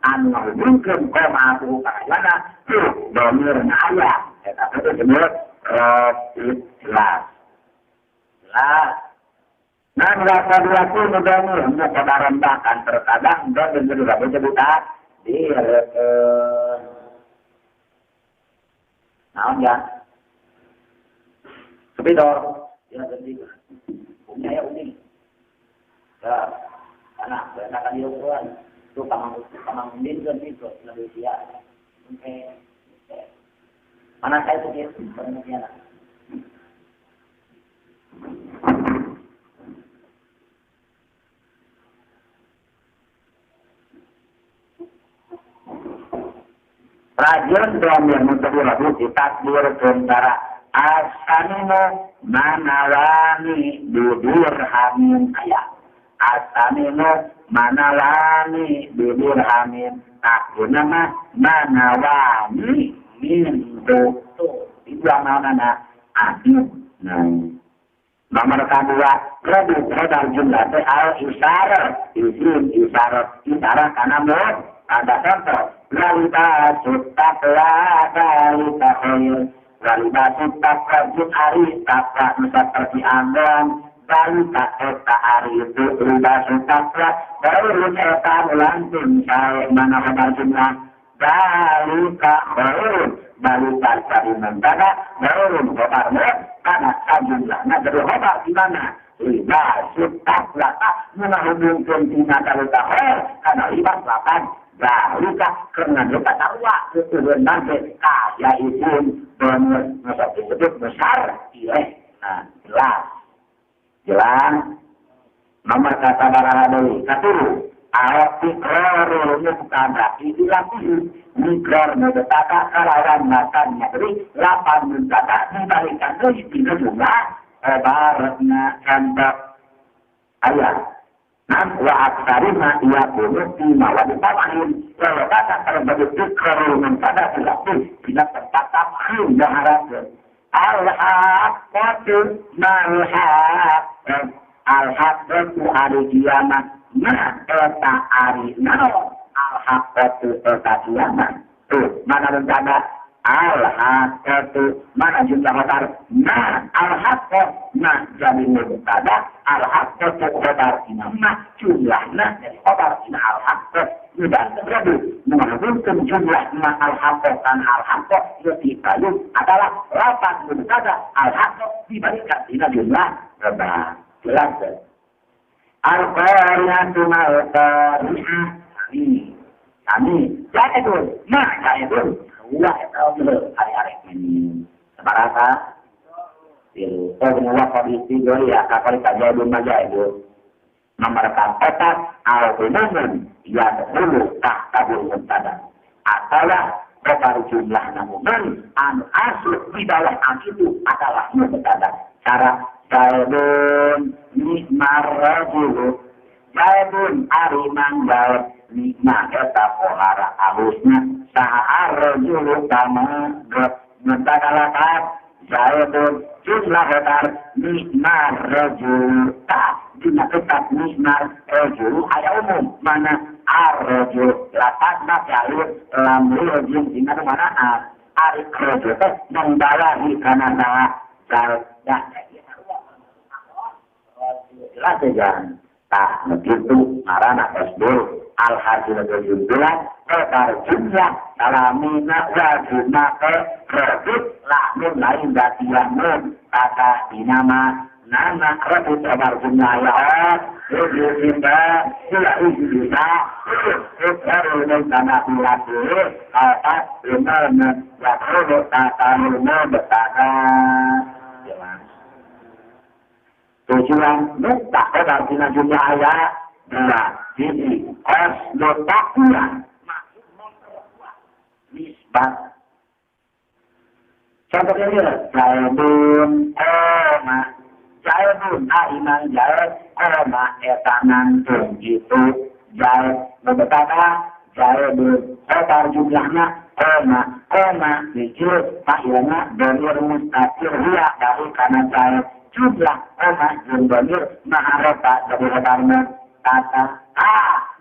Speaker 1: anu mungkin koma rumah mana tuh domir ayah tapi itu sebut jelas nah merasa dua pun domir pada rendahkan terkadang dan juga bersebutan di naon ya sepidor ya jadi punya ya unik ya, anak akan diukuran itu kamang mendingan itu lebih dia mana saya itu dia Rajin domir mutadi rabu ditakdir tentara asanino manawani dudur hamin ayat. Asanino manawani dudur hamin. Takdir nama manawani min dutur. Itu mana adil. Nomor kedua, lebih besar jumlah al-isyarat. Isyarat karena ada contoh. Lalita sutakla dalita khair. Lalita sutakla jum'ari takla seperti anggon. Dalita eta hari itu lalita sutakla. Baru eta lantin saya mana kabar jumlah. Dalita khair. Dalita cari mentara. Baru kabarnya. Karena jumlahnya dari hobar di mana? Riba, sutak, lata, menahubungkan tingkat dalita khair. Karena riba, lapan. Dalika karena kita tahu itu nanti kaya itu benar disebut besar jelas nomor kata barang katuru arti korornya bukan berarti dilatih mikro metata kalawan makannya jadi 8 mentata dibalikan dari tiga jumlah baratnya kantor ayat wa aksarina ia boleh dimawat ditawahin kalau kata terbagi kerumunan pada dilatih bila tertatap yang harapkan al-haqatu mal-haq al-haqatu hari kiamat nah eta hari nao al-haqatu eta kiamat tuh mana rencana al-haqatu mana jumlah hotar nah al-haqatu nah jadi mubtada al-haqatu hotar nah jumlahnya jadi hotar al-haqatu sudah terjadi menghubungkan jumlah al-haqatu dan al-haqatu lebih baik adalah 8 mubtada al-haqatu dibandingkan dengan jumlah berapa jelas al-qariyatu mal-qariyah kami itu nah itu wah itu hari-hari ini sebarata itu semua kondisi ya kapal saja belum aja itu nomor 4 al-umum ya dulu tak kabul muntada atalah total jumlah namun asli di bawah itu adalah muntada cara saibun nikmar rajul saibun ariman baik nikmah eta pohara halusnya sahar rajul kama mentadalakat saibun jumlah hotar nikmar rajul tak jumlah tetap nikmar rajul ada umum mana ar-rajul lakat jalur lamri rajul ingat mana arik rajul membalahi karena salah jelas jangan tak begitu marana tasbih al-hasil berjumlah jumlah salamina wajibna kredit lamun lain datiamun kata dinama nama kredit berjumlah ya berjumlah sila bisa baru dengan ulati kata dinama ya kredit kata nama betaka tujuan tak pada tina jumlah ayat dua jadi os notaknya maksud memperkuat nisbat contohnya dia jaibun aiman jaib etanan itu jaib berbetapa jaibun total jumlahnya hijau akhirnya domir mustaqir dia dari kanan jaib jumlah jumlah maharata dari karena kata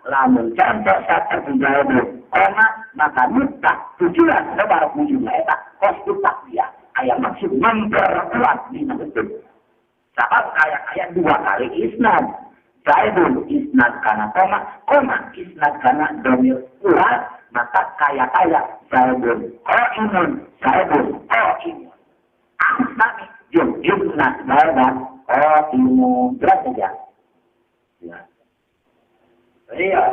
Speaker 1: lamun contoh satu jaibun maka mutlak tujuan lebar jumlah eta konstitusi dia ayat maksud memperkuat di betul sebab kayak 2 kali isnad jaibun isnad karena koma isnad karena domir ulat maka kayak jaibun jaibun asnami jumlah badan imun berat saja ya iya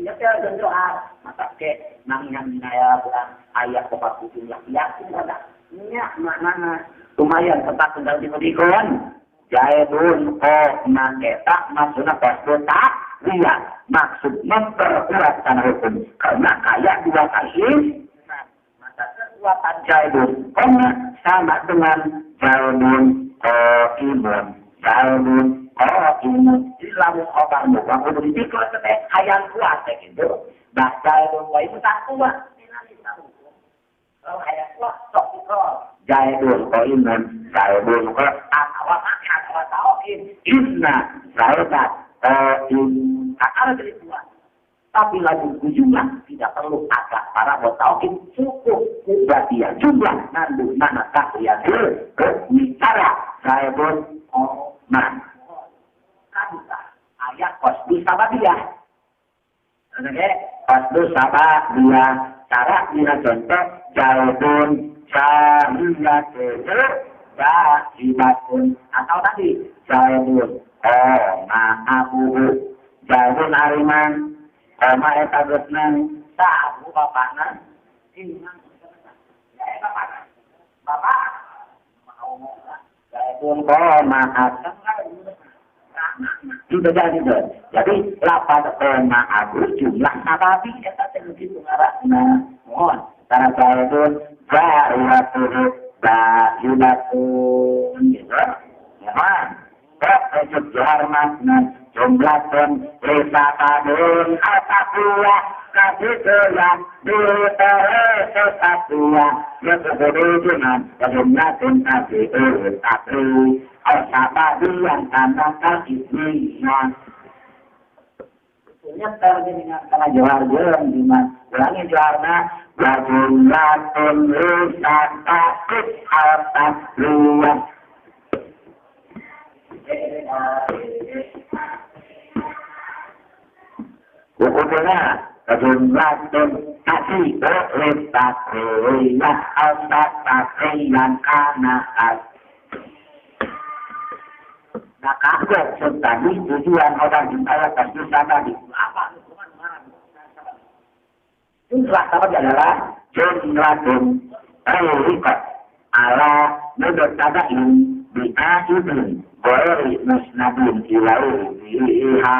Speaker 1: ada doa maka ke nangyang saya bukan ayat tepat jumlah yakin ada nya mana lumayan tepat tinggal diberikan jaibun maketa maksudnya pasti lihat maksud memperkuat tanah hukum karena kayak 2 kali kekuatan Zaidun. Karena sama dengan Zaidun Imun. Zaidun Imun. Jadi lamun orang bukan kudu dipikir teh hayang kuat gitu. Nah Zaidun Imun tak kuat. Kalau hayang kuat sok itu. Zaidun Imun. Zaidun atau tauhid. Inna Zaidat Imun. Tak ada dari kuat. Tapi lagi jumlah tidak perlu agak para tauhid cukup dia jumlah nandu mana tak ya bicara saya pun man kata ayat qasdu sababiyah oke qasdu sababiyah cara dina contoh jawaban syariatun atau tadi jawaban ma'abuhu jawaban ariman Oma eta geusnan tah abu bapana iman ya bapak mau pun maaf sudah jadi lapan maaf jumlah nabawi eta teh kitu ngaranna mohon karena saya pun ba'iratul ba'iratul gitu ya sejarah makna jumlah pun risatadun atakulah kadikelah sesatulah kekebudunan kejumlahin kadikelah takri al-sabadian tanahkan isminya sebetulnya terjadinya karena johar-johar dimas ulangi joharnya jumlahin risatadun atakulah Hukumnya kejumlahin kasih berletakrilah al-takrilan kanaat. Nah kalau tadi tujuan orang jumlah kasih tadi apa? Jumlah apa adalah jumlahin rikat ala mudotadain bi'ahidin Bori musnadun ilaihi biha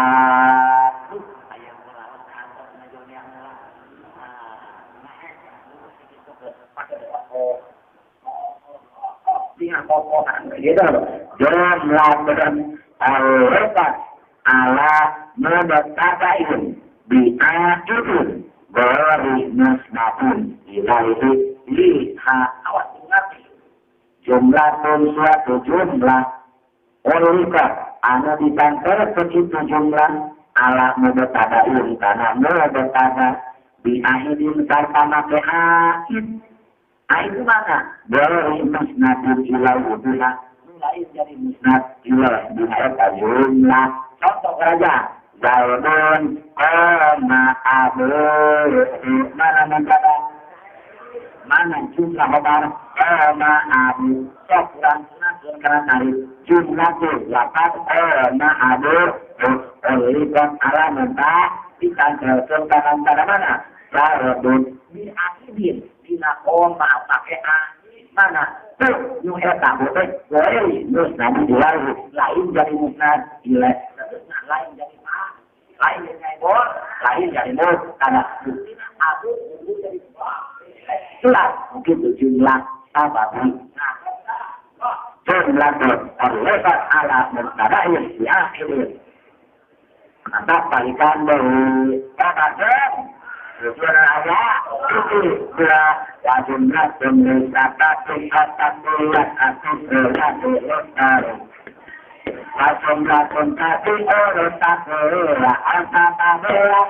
Speaker 1: jumlah al-rekat ala mudotadain bi'ahidin Bori musnadun ilaihi biha awas ingat jumlah pun suatu jumlah Ulika, anu ditangkar begitu jumlah ala mudotadain karena mudotada bi'ahidin serta make ahid. Ahid mana? Dari musnadun ilal udulah. Mulai dari musnad ilal bi'ahid jumlah. Contoh saja. Zaidun koma abu. Mana mencatat? Mana jumlah obar? Koma abu. Sok kurang sunatun karena tarik. Jumlah tu lapat ma'adur olehkan ala mentah ditanggalkan antara mana? Saradun diakidin dina koma pakai ahid mana? Tuh yung eta boleh boleh musnad dilalu lain jadi musnad ilai lain jadi mah lain jadi bor lain jadi bor karena aku jadi itulah mungkin jumlah sabab jumlah terlepas ala mustadain di akhir. Maka balikan dari kata-kata Sebenarnya ayat itu bila jumlah kata tingkatan bulat atau berat jumlah kontasi urutan berat antara berat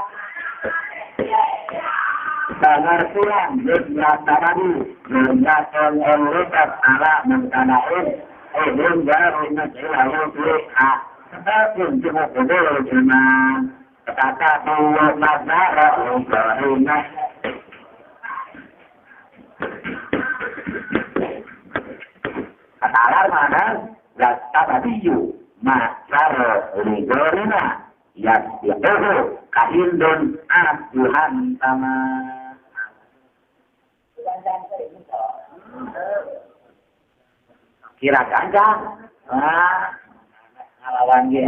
Speaker 1: pengertian jumlah tadi jumlah urutan ala mengkanain baru lalu lihat tetapi cuma kedua cuma kata dua mazhar ubarina kata alar mana kata tadiyu mazhar ubarina yaitu kahindun Tuhan sama kira ganja ngalawan ge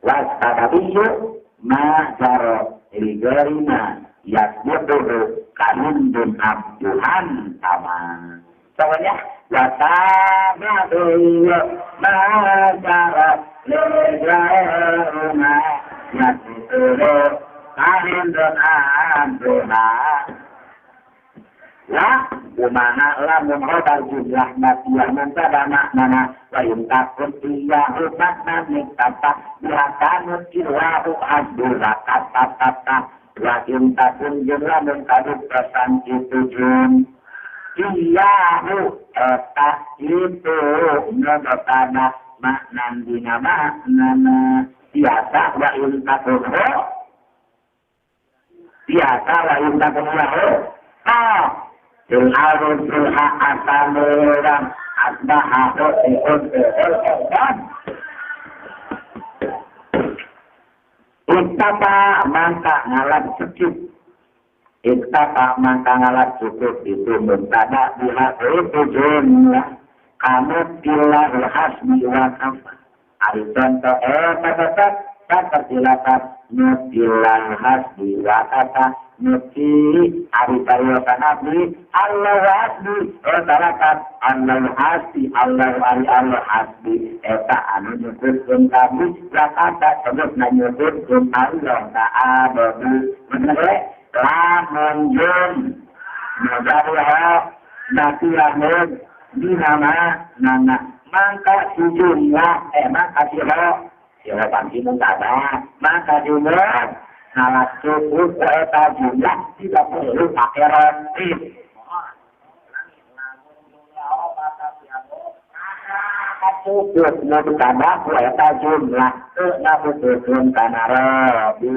Speaker 1: was tadiyu mazhar ubarina yasbudu kanundun abduhan sama. Soalnya watabadu masalah lejaruna yasbudu kanundun abduhan. Ya, umana lamun hodar jumlah matiyah mentada maknana wa yuntakun iya hubat nanik tata bihakanut ilahu abdullah kata-kata wa yuntakun jumlah mentaduk pesan itu jun iyahu etak itu ngedotada maknan dina maknana biasa wa yuntakun biasa wa yuntakun iyahu Silharun silha asamuran asbahahu ihun. Iktapa mangka ngalat cukup. Iktapa mangka ngalat cukup itu mentada biha itu jumlah. Kamu bilah hasbi wa kafa. Ari contoh tetap kata silakan nubilah hasbi wa kafa. Nuki ari pariyosan abdi Allah hasbi masyarakat Allah hasbi Allah ari Allah hasbi eta anu nyebutkeun kami lakata sebut nyebutkeun Allah ta'abadu bener lamun jun nagariha nakiramun di nama nana mangka sujunlah mangka siro siro panci mentada mangka jumlah salah cukup kereta jumlah tidak perlu pakai roti. Cukup menambah kereta jumlah tidak perlu karena roti.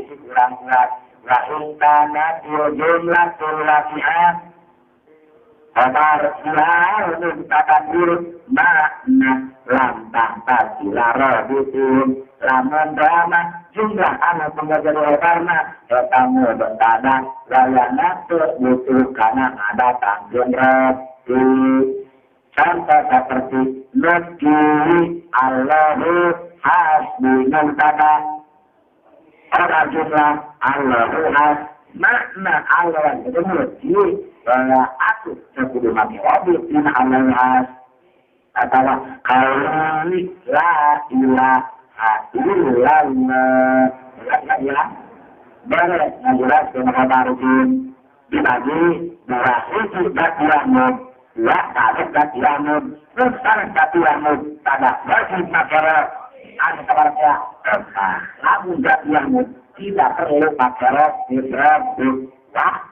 Speaker 1: Isi kurang-kurang. Rahim tanah jumlah sulasihan. Kabar silang takadir makna lantang tasila robitin lamun drama jumlah anak pengajar karena kamu bertada layana butuh karena ada tanggung robi contoh seperti nuki Allahu hasbi muntada orang jumlah Allahu has makna Allah itu nuki bahwa aku sebelum mati objek in Allah atau kali la ilaha illallah ya beres menjelaskan kabar jin dibagi berhasil katiamun ya tarik katiamun terus tarik katiamun tada wajib masyarakat ada kabarnya lagu katiamun tidak perlu masyarakat dirabut wah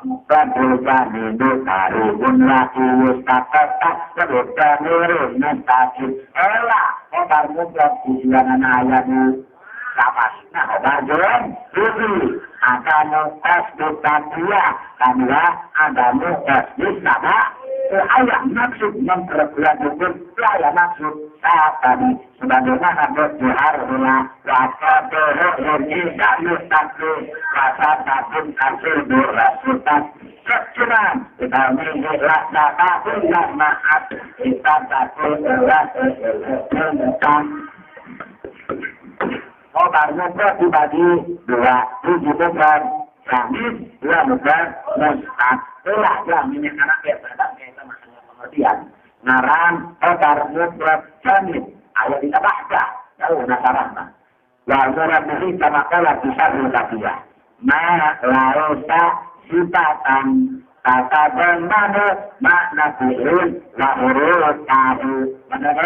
Speaker 1: Kadulkan hidup hari pun lagi ustaz-ustaz sebutkan nurun mentasi elah obar mutlak tujuanan ayatmu kapas nah obar jualan tujuh akan nukas bukan dia karena ada nukas bisa ayat maksud memperkuat hukum ayat maksud saat tadi sebagaimana berjuhar bila rasa berhubung tidak mustaqim rasa takut kasih berasutan kecuman kita menghilak data punya maaf kita takut berasutan obar mutlak dibagi dua tujuh bukan kami dua bukan mustaq telah jaminnya anak berbadan kita masalah pengertian ngaran obar mutlak jamit ayat kita baca tahu nasarana wa surat ini sama kala bisa berkata ma lausa sifatan kata bermana makna fi'il la huruf tahu benar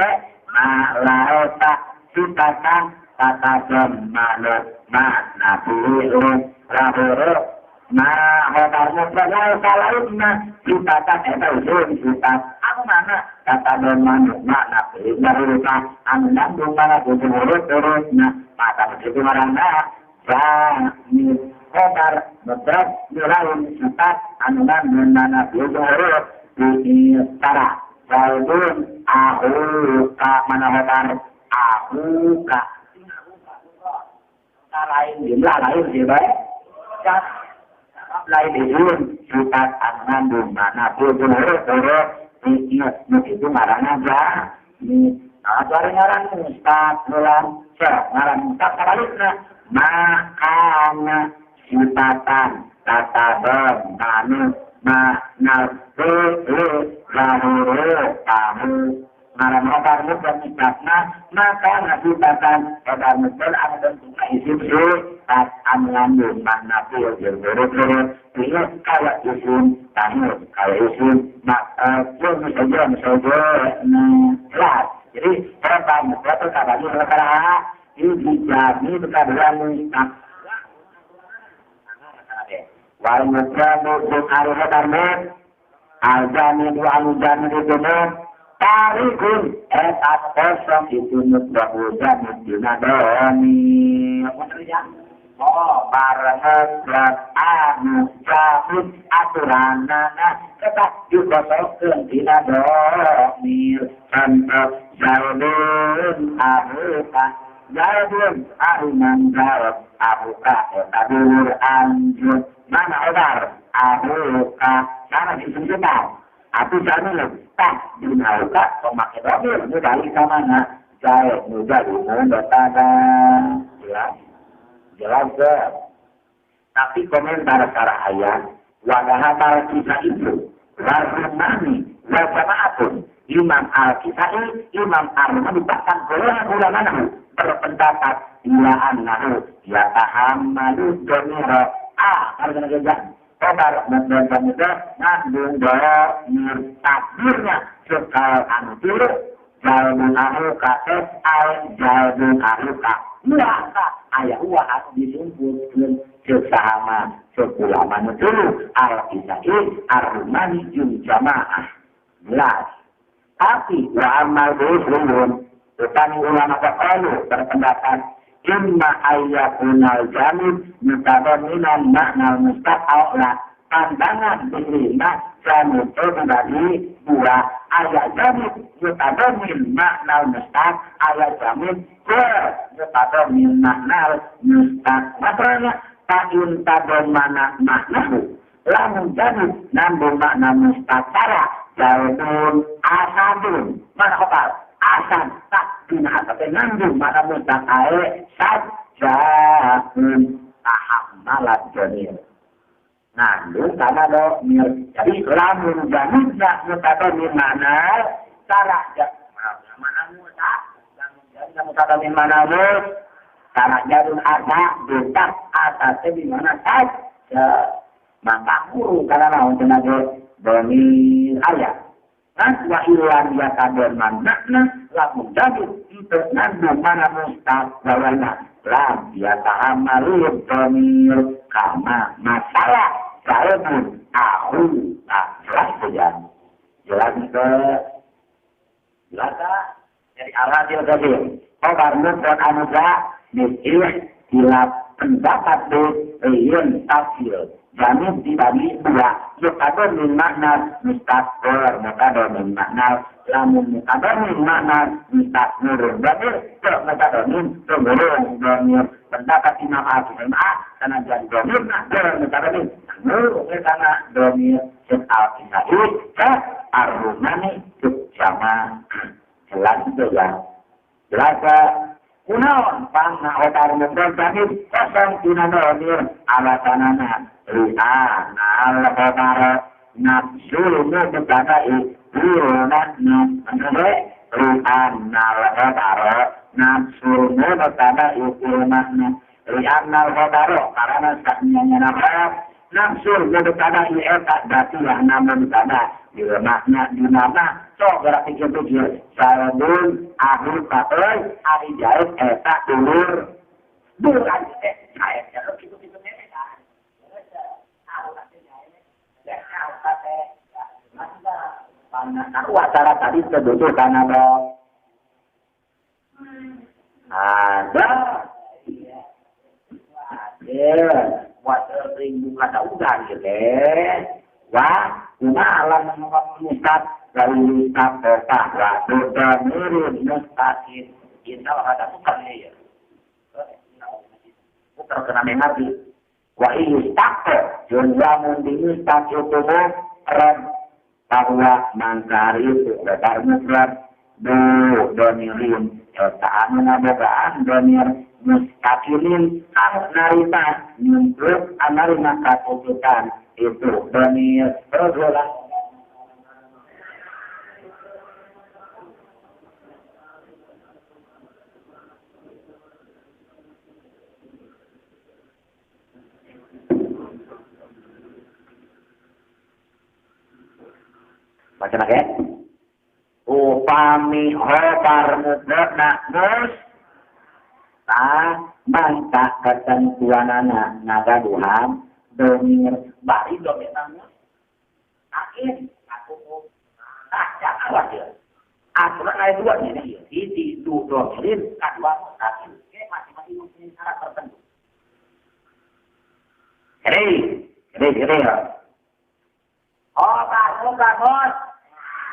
Speaker 1: ma lausa sifatan kata bermana makna fi'il la huruf ma obar mutlak lainnya sifatan eta usul sifat apa mana kata bermana makna fi'il la huruf anu nambung mana kudu huruf terusnya maka begitu marana ini obar berat lain sifat anu nambung mana kudu huruf di cara walaupun ka mana obar ka lain jumlah lain juga lain dijun sifat anu nambung mana kudu huruf itu marana ini nah, ngaran ustaz nulang ngaran ustaz kabalutna makana sifatan tatadon kanu lahuru kamu ngaran obar dan sifat maka nasibatan obar mutul ada isim tak amlandun makna pil berurut-urut pilih kalau isim tamu kalau isim jelas jadi pertama itu kabarnya adalah ini dijadi keadaan mustaq warung mudramu bukari hadarmu al-jami wal-jami ditunuk tarikun etat kosong ditunuk bahwa dinadoni barengan anu jahit aturanana tetap dikosongkan dinadoni contoh jaudun ahuka jaudun ahuman jarot ahuka tadur anjur mana obar ahuka sana disebutkan aku sana tak dinauka pemakai mobil dari mana jahit muda muda tada jelas tapi komentar secara ayat wadahatal kisah itu warnani wajamaatun imam al-kisai imam al-rumani bahkan ulama berpendapat ila annahu yatahammalu domiro harga negara kobar muda nandung domir takdirnya sekal antur jalun ahuka jalun ahuka maka ayah wahas disumpulkan sesama sekulama itu al-kisai ar-rumani jamaah jelas tapi wa amal muslimun utami ulama kekalu berpendapat imma ayyakunal jamid mutadaminan makna mustaqawla pandangan menerima jamid itu dari dua ayat jamid mutadamin makna mustaq ayat jamid mutadamin makna mustaq maksudnya ta'in tadamana maknahu lamun jamid nambung makna mustaqara jaudun asadun mana opal asad tak bina tapi nandung mana mustaqae sajahun tahammalat jamir nandung karena domir jadi lamun jamidnya mustaqamin mana cara mana mustaq lamun jamidnya mustaqamin mana cara jadun ada detak atasnya di mana saja maka guru karena lawan tenaga domir ayat wa ilan yatadon makna lamun jadid itu nandung mana mustaq lawana lam yatahammalu domir kama masalah jaibun aku jelas saja jelas ke jelas dari al-hadil kabir obar mutron anugerah disih hilap pendapat di tafsir jamin dibagi dua mutador min makna mustaqor mutador min makna lamun mutador min makna mustaqor berarti mutador min turun domir pendapat Imam Al-Qur'an karena jadi domir mutador min karena domir al-kisai ar-rumani sama jelas itu ya jelas kunaon pangna otar mudal jamid kosong tina domir alasanana ri'ana al-khobar nafsul mudadai ri'ana ri'ana al-khobar nafsul mudadai ri'ana al-khobar karena saknyanya nafas nafsul mudadai etak datilah namun mudadai makna di mana so gerak pikir-pikir saladun ahli pakai ahli jahit etak dulur aja jahit kalau gitu-gitu nenek kan acara tadi terduduh karena ada wajar rindu kata udah gitu wah alam mustaq lalu mustaq wa domirun mustaqin kita ada bukan ya bukan kena hati wa istaq junjamun di mustaq itu rad bahwa mangkari itu lebar mufrad demirin ta'amuna bogaan domir mustaqilin narita nyumput anarima katututan itu domir tergolah. Baca lagi. Upami hobar mudana mus bangka ketentuanana nagaduhan domir bari domir namus akhir aku tak awak dia aturan ayat dua ini di domirin kadua akhir masing-masing mempunyai syarat tertentu. Hei hobar bos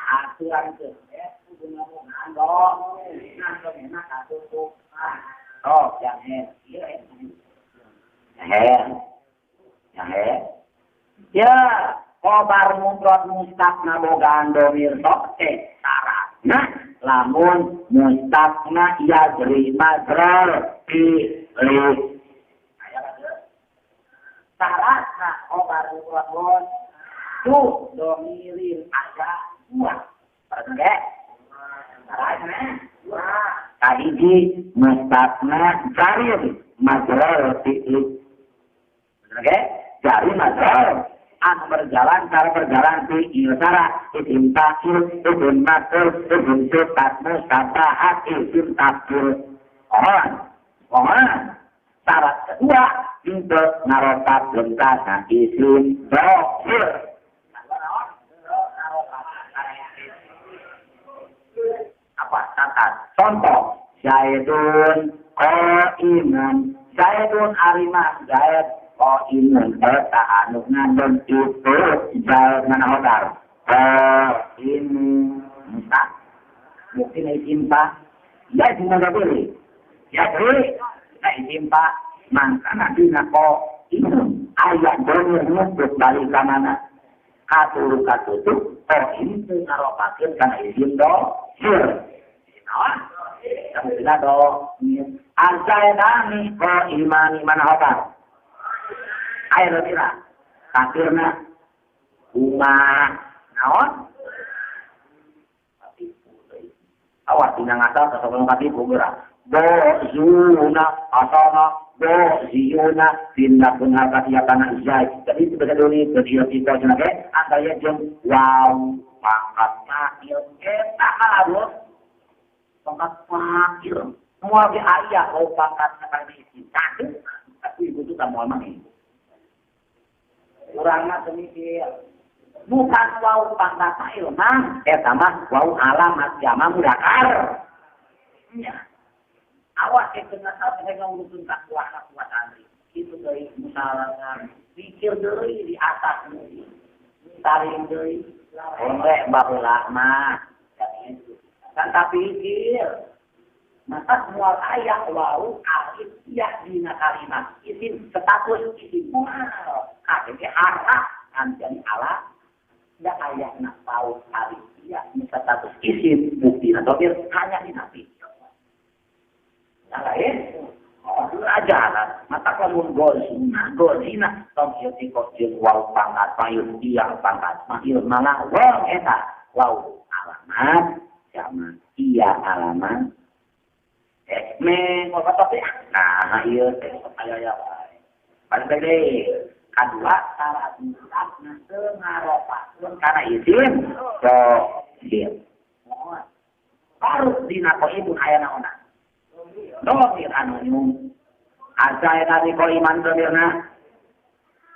Speaker 1: aturan itu hubungan dong nanti enak atuh oh jangan ya kobar mufrad mustaqna bogaan domir sok syaratna lamun mustaqna yajri majrar pilih syaratna kobar mufrad tuh domirin ada dua enggak syaratna kahiji mustaqna jari majrar pilih oke jari majrar anu berjalan cara berjalan di ilsara isim takil isim makil isim sifat mustabahat isim takil ohon syarat kedua untuk narokat lengkap isim dohir apa catat contoh Zaidun qaiman Zaidun ariman Zaid qaiman eta anu ngandung itu Zaid mana hodar ini entah mungkin isimpa ya cuma boleh ya boleh isimpa mangkana dina qaiman ayat domir nyebut balik ka mana katutup ini ngaropakeun kana isim dohir tidak do Al-Zaidani ko imani mana hotar air tira takirna rumah naon awas tina ngasal sebelum katipu gerak do zuna asana do ziyuna pindah pun harga siapana Zaid jadi sebagai doni berdiri kita jenake antara jeng wow pangkatnya kita harus pangkat fakir semua di ayah kalau pangkatnya kami isi tapi ibu itu tak mau lagi kurangnya sedikit bukan wau pangkat ilmah mah wau alamat jama mudakar ya awas itu ngasal saya ngurusin tak kuat antri itu dari misalnya pikir dari di atas taring dari oleh bahulah mah kan tak pikir maka semua ayat wau alif ya dina kalimat isim status isim mu'al jadi harap jadi ala tidak ayat nak tahu alif ya status isim bukti atau hanya di nabi yang lain ajaran maka kalau gozina tongkiti kocil wau pangkat payun dia pangkat mahil malah wau eta wau alamat sama iya alamat tapi nah iya saya paling gede kedua syarat mutlak ngaropakeun kana izin dohir harus dinako ibu aya naonna dohir anu nyum azai tadi ko iman domirna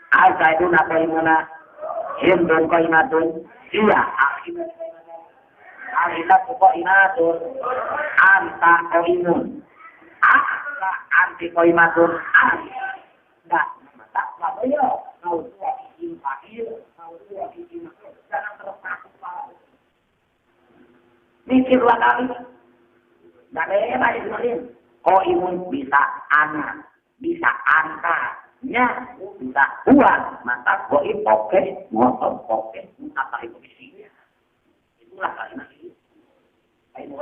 Speaker 1: azai itu nako imana hindun ko imatun iya akibat Alita koimatun anta koimun anta anti koimatun anta mata laboyo kau tua izin fakir kau tua izin jangan terus takut mikirlah kali nggak ada yang koimun bisa anak bisa anta nya bisa buat mata koim poke motor poke apa itu isinya itulah kalimat ini. Ayo,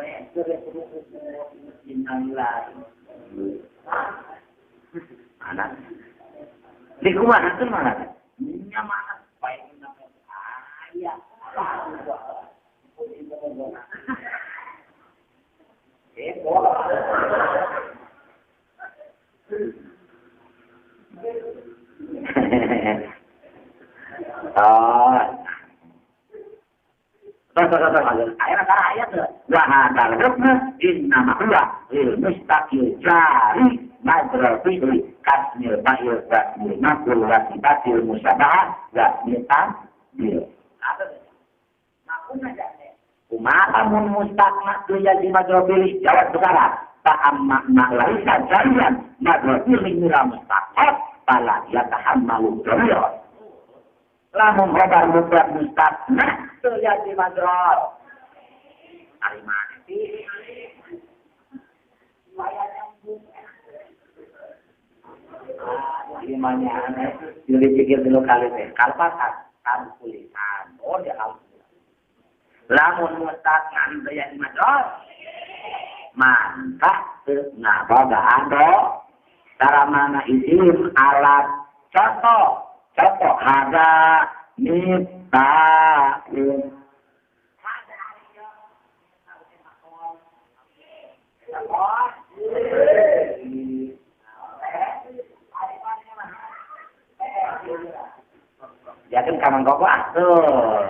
Speaker 1: Mana? Di kumana tuh mana? Nya mana? Baik ayah. Oh. Ayat wahadal hukma inna huwa lil mustaqil jari madra fi'li kasmil ba'il kasmil makul wasibatil musabah wasmitan bil. Kumatamun mustaqna tu jadi madra fi'li jawab sekarang ta'am makna laisa jarian madra fi'li mila mustaqil pala yatahammalu jarian. Lamun khobar mufrad mustaqna terjadi madror. Dari mana sih? Gimana aneh? Jadi pikir dulu kali ini. Kalpatan, kan tulisan. Oh ya alhamdulillah. Lamun mustaqna terjadi madror. Mantap ngabagaan do. Cara mana isim alat contoh. Contoh ada minta yakin kanan kok tuh.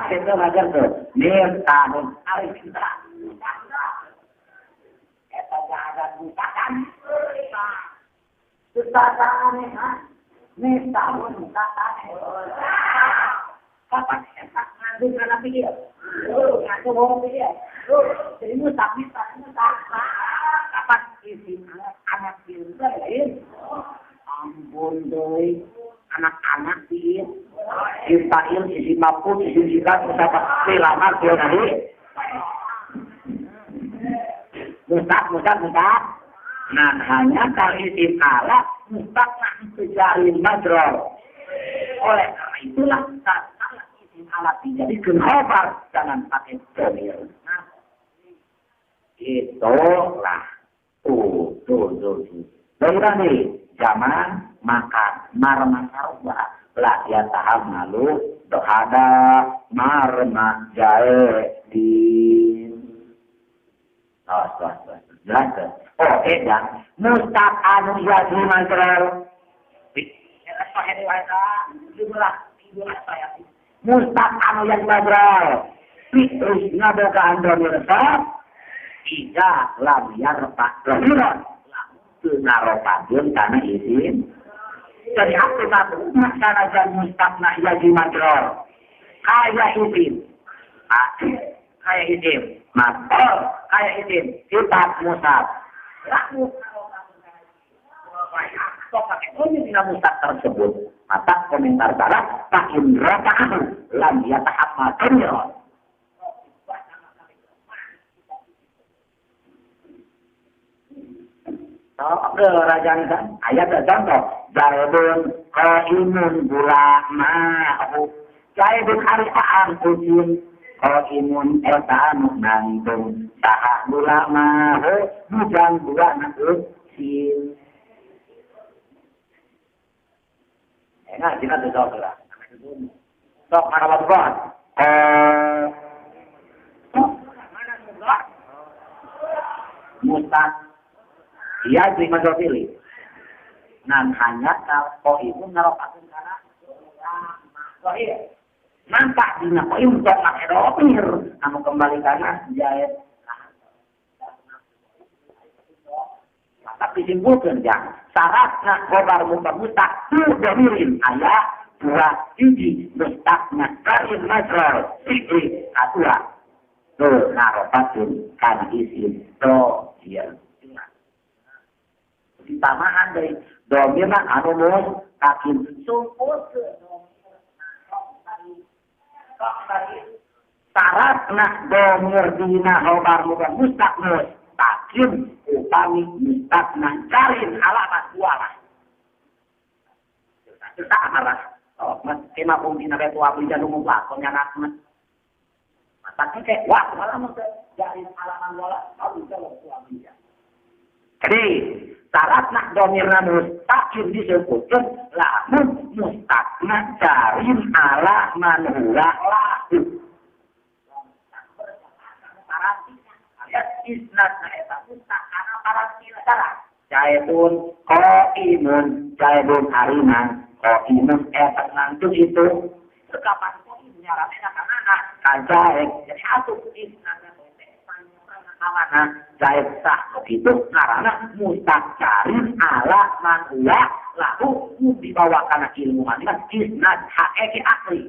Speaker 1: Kita belajar tuh, tahun hari kita. Kita jaga bukaan. Kita aneh, tahun bukaan. Kapan kita ngandung anak dia? Ngandung orang dia. Jadi mutak. Kapan isi anak dia lain? Ampun doi, anak-anak dia. Impa'il isi mapun isi sikat musabak lama dia tadi mustak nah hanya kali isim alat mustak nak jari madror oleh karena itulah salah isim alat dijadikan khobar jangan pakai domir nah itulah tuh dari zaman makan marmasarwa lah ya tahap malu dohada marma jae di jelas oh edan mustaq anu jadi mantrel mustaq anu yang mantrel terus ngaboga andron resep ida lam yarfa lahiran lamun naropakeun kana izin. Jadi apa itu masalah dan mustaqna jadi madror kayak isim kayak isim madror kayak isim sifat musab laku kalau pakai ini musab tersebut maka komentar salah tak indra lam yatahamma dunya Rajan ayat contoh Jaibun qaimun bulama'u Jaibun harifa'an ujin qaimun eta'anu nanggung saha bulama'u bujang bulama'u sin enak kita tuh jawab lah sok mana bukan mustaq iya terima pilih. Nan hanya kalau ibu narokakeun kana iya. Nampak dina kok ibu tak make ropir anu kembali kana jahit. Tapi simpulkeun ya, syaratna khobar mustaq sudah mirin aya dua hiji mustaqna kain majrur fikri atua. Tuh narokakeun kana isim to iya. Ditamaan dari domirna anu mus takin sumput ke syaratna domir dina khobar muka mustaq mus tak takin upami mustakna jarin alamat wala. Kita amarah. Oh, mas kena pun dina tua beli jadu lakon yang asmat. Tapi kayak wah malah mau jarin alamat wala kau bisa tua beli. Jadi syarat nak domirna mustaqim disebutkan lamun mustakna jarin alamat wala. Isnadna eta mustakana para silara. Jaitun qaimun, jaitun hariman, qaimun eta nangtung itu. Sekapan pun nyarana kana kajaek. Jadi atuh isnadna mana jait sah begitu karena mustaqarin ala manula lalu dibawakan ilmu dengan isnad hakiki asli.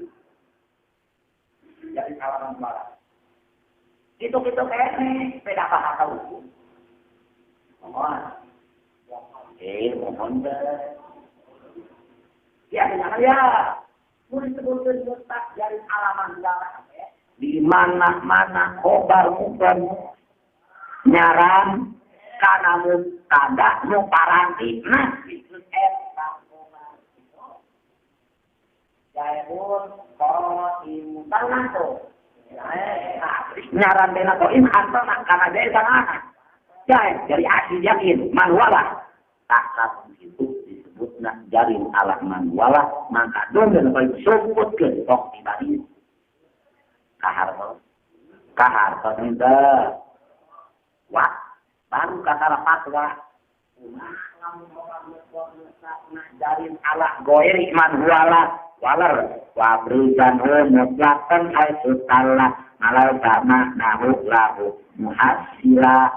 Speaker 1: Jadi kalangan barat. Itu kita kayaknya beda bahasa hukum. Mohon deh. Ya, jangan ya. Mulai sebutkan letak dari alaman dalam. Di mana-mana khobar mubam nyaran kanamu tanda nu paranti nah itu Jaibun koim tanganto. Nyaran dena koim antara karena dia sana. Jaib dari asli yakin manwala. Tak itu disebutnya jarin alat manwala maka dengan koim sebut ke tok dibari. Kahar penenda. Wah, baru kata fatwa. Jarin alat goir iman walar wabridan mutlaqan aisu tallah malau sama nahu lahu muhasila